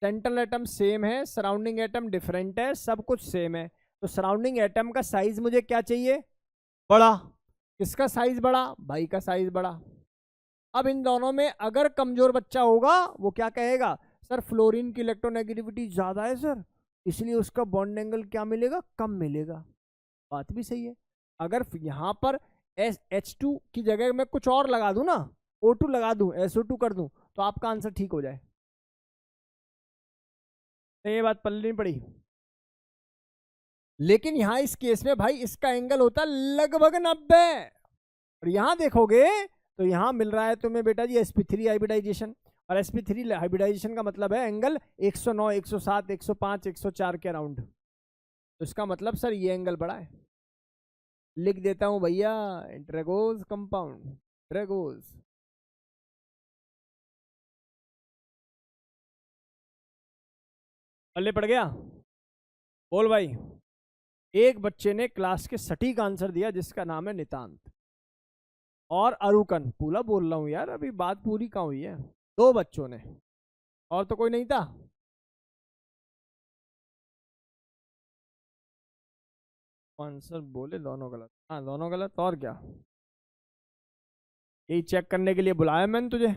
सेंट्रल एटम सेम है, सराउंडिंग एटम डिफरेंट है, सब कुछ सेम है। तो सराउंडिंग एटम का साइज मुझे क्या चाहिए? बड़ा। किसका साइज बड़ा? भाई का साइज बड़ा। अब इन दोनों में अगर कमजोर बच्चा होगा, वो क्या कहेगा? सर फ्लोरीन की इलेक्ट्रोनेगेटिविटी ज्यादा है सर, इसलिए उसका बॉन्ड एंगल क्या मिलेगा? कम मिलेगा। बात भी सही है। अगर यहाँ पर H2 की जगह मैं कुछ और लगा दूं ना, O2 लगा दूं, SO2 कर दूं, तो आपका आंसर ठीक हो जाए। ये बात पल्ले नहीं पड़ी। लेकिन यहां इस केस में भाई इसका एंगल होता है लगभग 90, और यहां देखोगे तो यहां मिल रहा है तुम्हें बेटा जी sp3 हाइब्रिडाइजेशन। और sp3 हाइब्रिडाइजेशन का मतलब है एंगल 109 107 105 104 के अराउंड। तो इसका मतलब सर ये एंगल बड़ा है। लिख देता हूं भैया, ड्रैगोज कंपाउंड, ड्रैगोज। पल्ले पड़ गया? बोल भाई। एक बच्चे ने क्लास के सटीक आंसर दिया, जिसका नाम है नितांत। और अरुकन, पूरा बोल रहा हूं यार, अभी बात पूरी कहाँ हुई है। दो बच्चों ने, और तो कोई नहीं था। आंसर बोले दोनों गलत? हाँ दोनों गलत, और क्या? यही चेक करने के लिए बुलाया मैंने तुझे।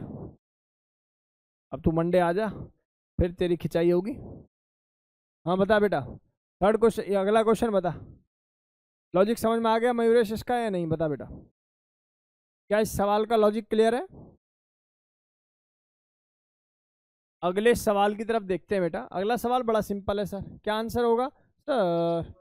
अब तू मंडे आ जा, फिर तेरी खिंचाई होगी। हाँ बता बेटा। थर्ड क्वेश्चन, अगला क्वेश्चन बता। लॉजिक समझ में आ गया मयूरेश इसका या नहीं? बता बेटा, क्या इस सवाल का लॉजिक क्लियर है? अगले सवाल की तरफ देखते हैं बेटा। अगला सवाल बड़ा सिंपल है सर, क्या आंसर होगा सर?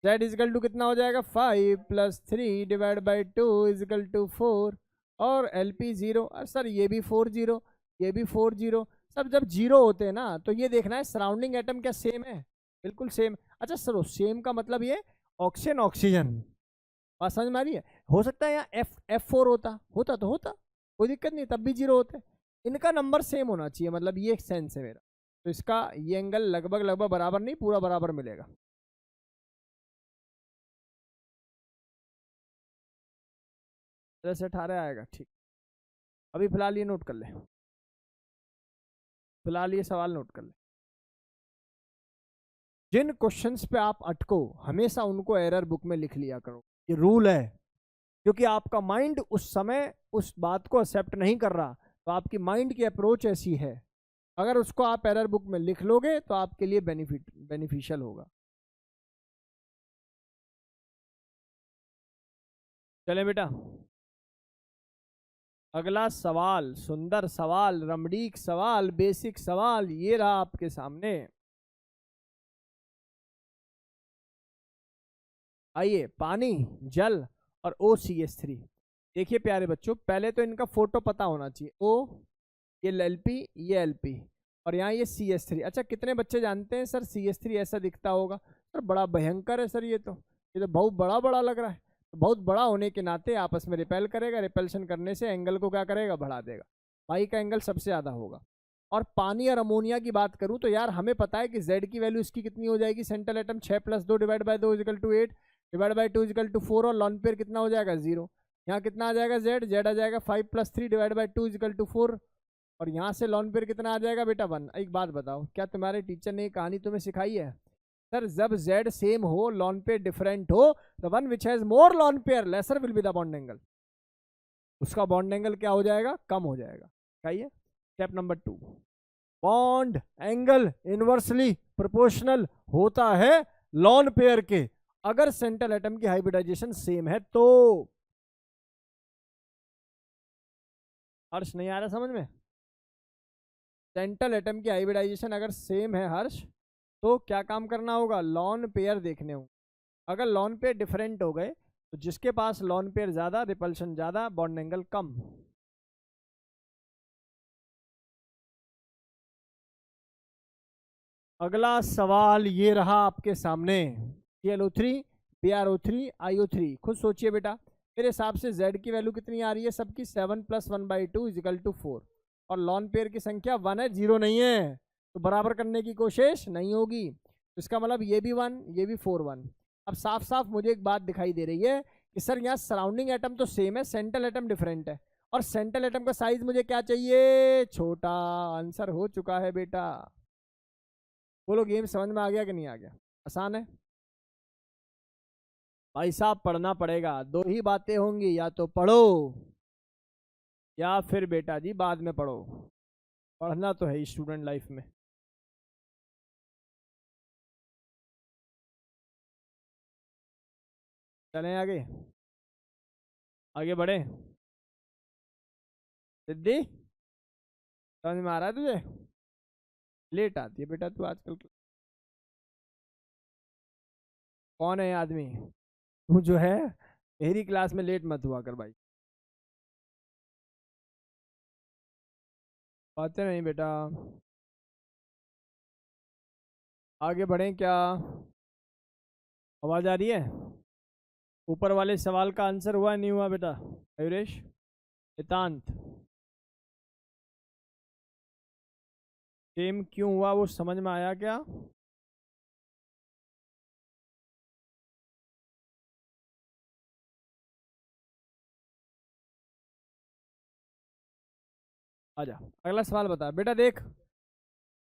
z इजिकल टू कितना हो जाएगा 5 plus 3 divide by 2 is equal to 4 और LP 0। सर ये भी 4 0, ये भी 4 0। सब जब जीरो होते हैं ना तो ये देखना है सराउंडिंग एटम क्या सेम है? बिल्कुल सेम। अच्छा सर सेम का मतलब ये ऑक्सीजन ऑक्सीजन, बात समझ में आ रही है? हो सकता है यहाँ F4 होता तो होता, कोई दिक्कत नहीं, तब भी जीरो होते। इनका नंबर सेम होना चाहिए, मतलब ये एक सेंस है मेरा। तो इसका ये एंगल लगभग लगभग बराबर नहीं, पूरा बराबर मिलेगा। से 18 आएगा, ठीक। अभी फिलहाल ये नोट कर ले, फिलहाल ये सवाल नोट कर ले। जिन क्वेश्चंस पे आप अटको हमेशा उनको एरर बुक में लिख लिया करो, ये रूल है। क्योंकि आपका माइंड उस समय उस बात को एक्सेप्ट नहीं कर रहा, तो आपकी माइंड की अप्रोच ऐसी है। अगर उसको आप एरर बुक में लिख लोगे तो आपके लिए बेनिफिशियल होगा। चले बेटा, अगला सवाल, सुंदर सवाल, रमणीक सवाल, बेसिक सवाल, ये रहा आपके सामने। आइए, पानी, जल और OCH3। देखिए प्यारे बच्चों, पहले तो इनका फोटो पता होना चाहिए। O, ये LP, ये LP और यहाँ ये CH3। अच्छा कितने बच्चे जानते हैं सर CH3 ऐसा दिखता होगा? सर बड़ा भयंकर है सर, ये तो बहुत बड़ा बड़ा लग रहा है। तो बहुत बड़ा होने के नाते आपस में रिपेल करेगा, रिपेल्शन करने से एंगल को क्या करेगा, बढ़ा देगा। पाई का एंगल सबसे ज्यादा होगा। और पानी और अमोनिया की बात करूं तो यार हमें पता है कि Z की वैल्यू इसकी कितनी हो जाएगी, central atom 6 plus 2 divide by 2 is equal to 8 divide by 2 is equal to 4 और लॉन पेयर कितना हो जाएगा 0। यहाँ कितना आ जाएगा Z आ जाएगा 5 plus 3 divide by 2 is equal to 4 और यहाँ से लॉन पेयर कितना आ जाएगा बेटा 1। एक बात बताओ, क्या तुम्हारे टीचर ने कहानी तुम्हें सिखाई है? सर जब Z सेम हो, लॉन पेयर डिफरेंट हो, the one which has more lone pair laser will be the bond angle. उसका बॉन्ड एंगल क्या हो जाएगा, कम हो जाएगा। चाहिए step number 2, bond angle inversely proportional होता है लॉन पेयर के, अगर सेंट्रल एटम की हाइब्रिडाइजेशन सेम है तो। हर्ष नहीं आ रहा समझ में? सेंट्रल एटम की हाइब्रिडाइजेशन अगर सेम है हर्ष, तो क्या काम करना होगा, लॉन पेयर देखने होंगे। अगर लॉन पेयर डिफरेंट हो गए तो जिसके पास लॉन पेयर ज्यादा, रिपल्शन ज्यादा, बॉन्ड एंगल कम। अगला सवाल ये रहा आपके सामने, ClO3 BrO3 IO3। खुद सोचिए बेटा, मेरे हिसाब से Z की वैल्यू कितनी आ रही है सबकी, 7 प्लस 1/2 इजिकल टू 4 और लॉन पेयर की संख्या 1 है, 0 नहीं है, तो बराबर करने की कोशिश नहीं होगी। तो इसका मतलब ये भी 1, ये भी 4 1। अब साफ साफ मुझे एक बात दिखाई दे रही है कि सर यहाँ सराउंडिंग एटम तो सेम है, सेंट्रल एटम डिफरेंट है, और सेंट्रल एटम का साइज मुझे क्या चाहिए, छोटा। आंसर हो चुका है बेटा। बोलो गेम समझ में आ गया कि नहीं आ गया? आसान है भाई साहब, पढ़ना पड़ेगा। दो ही बातें होंगी, या तो पढ़ो या फिर बेटा जी बाद में पढ़ो। पढ़ना तो है स्टूडेंट लाइफ में। चलें आगे, आगे बढ़े। सिद्धि समझ में आ रहा है तुझे? लेट आती है बेटा तू आजकल। कौन है ये आदमी? तू जो है मेरी क्लास में लेट मत हुआ कर भाई। बातें नहीं बेटा, आगे बढ़ें क्या? आवाज आ रही है? ऊपर वाले सवाल का आंसर हुआ नहीं हुआ बेटा? आयुरेश, नितांत, सेम क्यों हुआ वो समझ में आया क्या? आजा, अगला सवाल बता बेटा। देख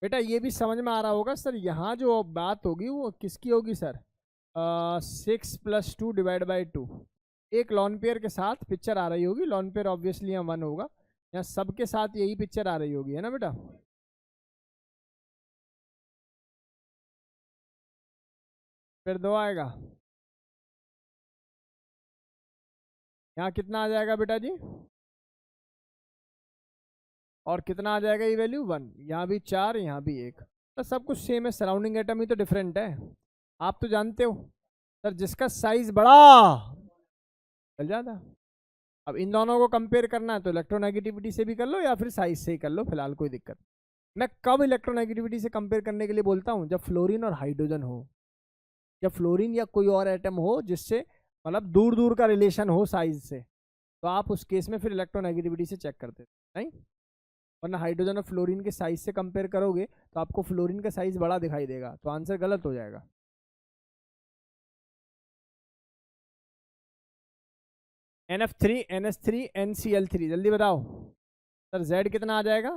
बेटा, ये भी समझ में आ रहा होगा सर, यहाँ जो बात होगी वो किसकी होगी सर, 6 + 2 डिवाइड बाई 2। एक लॉन पेयर के साथ पिक्चर आ रही होगी, लॉन पेयर ऑब्वियसली यहाँ 1 होगा, यहाँ सबके साथ यही पिक्चर आ रही होगी, है ना बेटा? फिर 2 आएगा। यहाँ कितना आ जाएगा बेटा जी, और कितना आ जाएगा ये वैल्यू 1, यहाँ भी 4, यहाँ भी 1। तो सब कुछ सेम है, सराउंडिंग एटम ही तो डिफरेंट है। आप तो जानते हो सर, जिसका साइज बड़ा चल जाता। अब इन दोनों को कंपेयर करना है तो इलेक्ट्रोनेगेटिविटी से भी कर लो या फिर साइज से ही कर लो, फिलहाल कोई दिक्कत। मैं कब इलेक्ट्रोनेगेटिविटी से कंपेयर करने के लिए बोलता हूँ, जब फ्लोरीन और हाइड्रोजन हो, जब फ्लोरीन या कोई और एटम हो जिससे मतलब दूर दूर का रिलेशन हो साइज से, तो आप उस केस में फिर इलेक्ट्रोनेगेटिविटी से चेक करते नहीं। वरना हाइड्रोजन और फ्लोरीन के साइज से कंपेयर करोगे तो आपको फ्लोरीन का साइज बड़ा दिखाई देगा, तो आंसर गलत हो जाएगा। NF3 NH3 NCl3, जल्दी बताओ सर। Z कितना आ जाएगा,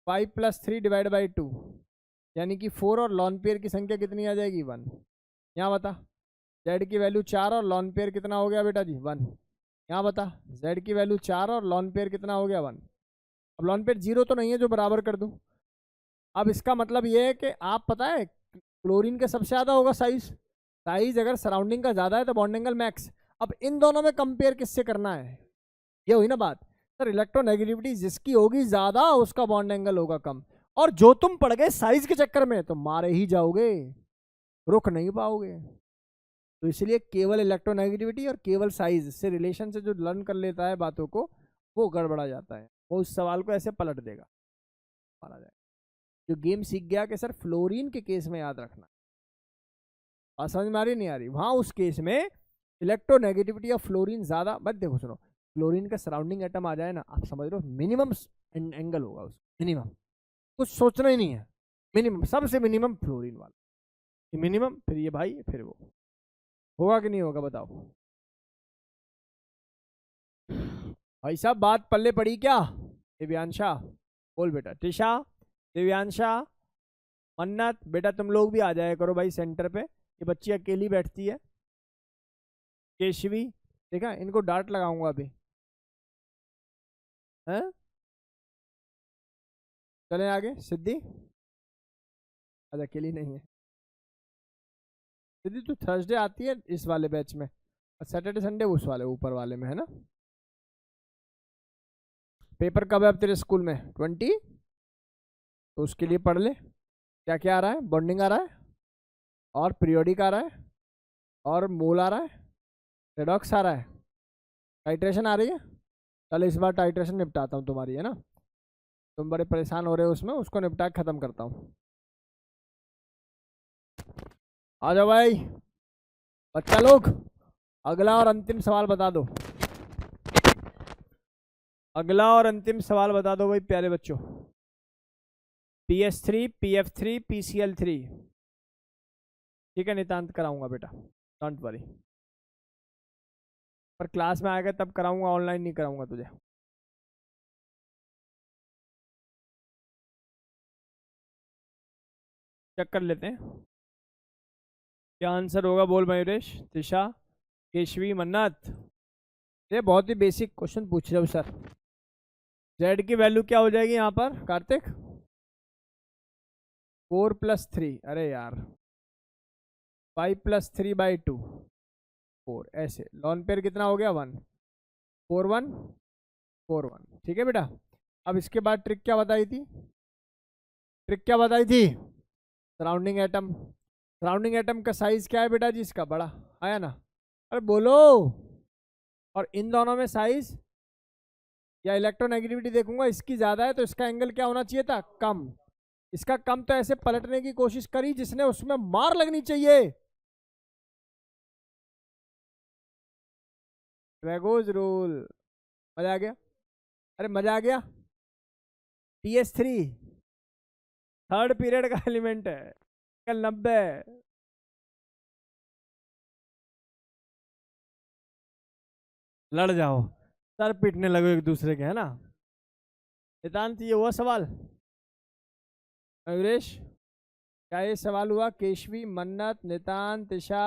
5 + 3 / 2, यानी कि 4, और लॉन पेयर की संख्या कितनी आ जाएगी 1। यहाँ बता, Z की वैल्यू 4 और लॉन पेयर कितना हो गया बेटा जी 1। यहाँ बता, Z की वैल्यू 4 और लॉन पेयर कितना हो गया 1। अब लॉन पेयर 0 तो नहीं है जो बराबर कर दूं। अब इसका मतलब ये है कि आप पता है क्लोरीन का सबसे ज़्यादा होगा साइज, साइज अगर सराउंडिंग का ज़्यादा है तो बॉन्ड एंगल मैक्स। अब इन दोनों में कंपेयर किससे करना है, ये हुई ना बात सर। इलेक्ट्रोनेगेटिविटी जिसकी होगी ज़्यादा उसका बॉन्ड एंगल होगा कम, और जो तुम पड़ गए साइज के चक्कर में तो मारे ही जाओगे, रुक नहीं पाओगे। तो इसलिए केवल इलेक्ट्रोनेगेटिविटी और केवल साइज से रिलेशन से जो लर्न कर लेता है बातों को, वो गड़बड़ा जाता है, वो उस सवाल को ऐसे पलट देगा, मारा जाए। जो गेम सीख गया कि सर फ्लोरीन के केस में याद रखना, और समझ में आ रही नहीं आ रही, वहां उस केस में इलेक्ट्रोनेगेटिविटी ऑफ फ्लोरीन ज्यादा। बट देखो सुनो, फ्लोरीन का सराउंडिंग एटम आ जाए ना, आप समझ लो मिनिमम एंगल होगा उसका, मिनिमम, कुछ सोचना ही नहीं है, मिनिमम, सबसे मिनिमम फ्लोरीन वाला, मिनिमम, फिर ये भाई, फिर वो। होगा कि नहीं होगा बताओ भाई साहब, बात पल्ले पड़ी क्या। दिव्यांशा बोल बेटा, त्रिशा, दिव्यांशा, मन्नत, बेटा तुम लोग भी आ जाया करो भाई सेंटर पे, ये बच्ची अकेली बैठती है। केशवी, देखा इनको डांट लगाऊंगा अभी हैं। चले आगे, सिद्धि, आज अकेली नहीं है सिद्धि, तू थर्सडे आती है इस वाले बैच में, और सैटरडे संडे उस वाले ऊपर वाले में, है ना। पेपर कब है अब तेरे स्कूल में, 20, तो उसके लिए पढ़ ले। क्या क्या आ रहा है, बॉन्डिंग आ रहा है, और पीरियोडिक आ रहा है, और मोल आ रहा है, रेडॉक्स आ रहा है, टाइट्रेशन आ रही है। चल इस बार टाइट्रेशन निपटाता हूँ तुम्हारी, है ना, तुम बड़े परेशान हो रहे हो उसमें, उसको निपटा के खत्म करता हूँ। आ जाओ भाई बच्चा लोग, अगला और अंतिम सवाल बता दो, अगला और अंतिम सवाल बता दो भाई प्यारे बच्चों। PS3 PF3 PCl3, ठीक है नितांत, कराऊंगा बेटा, डोंट वरी, पर क्लास में आएगा तब कराऊंगा, ऑनलाइन नहीं कराऊंगा तुझे। चेक कर लेते हैं क्या आंसर होगा, बोल मयूरेश, त्रिशा, केशवी, मन्नत। ये बहुत ही बेसिक क्वेश्चन पूछ रहे हो सर। जेड की वैल्यू क्या हो जाएगी यहाँ पर कार्तिक, 4 + 3, अरे यार 5 + 3/2, 4, ऐसे लॉन पेयर कितना हो गया 1, 4 1 4 1, ठीक है बेटा। अब इसके बाद ट्रिक क्या बताई थी, ट्रिक क्या बताई थी, सराउंडिंग एटम, सराउंडिंग एटम का साइज क्या है बेटा जी, इसका बड़ा आया ना, अरे बोलो। और इन दोनों में साइज या इलेक्ट्रोनेगेटिविटी देखूंगा, इसकी ज्यादा है तो इसका एंगल क्या होना चाहिए था, कम। इसका कम तो ऐसे पलटने की कोशिश करी जिसने उसमें मार लगनी चाहिए, ड्रैगोज रूल। मजा आ गया, अरे मजा आ गया। PS3 थर्ड पीरियड का एलिमेंट है, कल 90, लड़ जाओ, सर पीटने लगो एक दूसरे के, है ना। नितांत ये हुआ सवाल, अविरेश क्या ये सवाल हुआ, केशवी, मन्नत, नितांत, ईशा,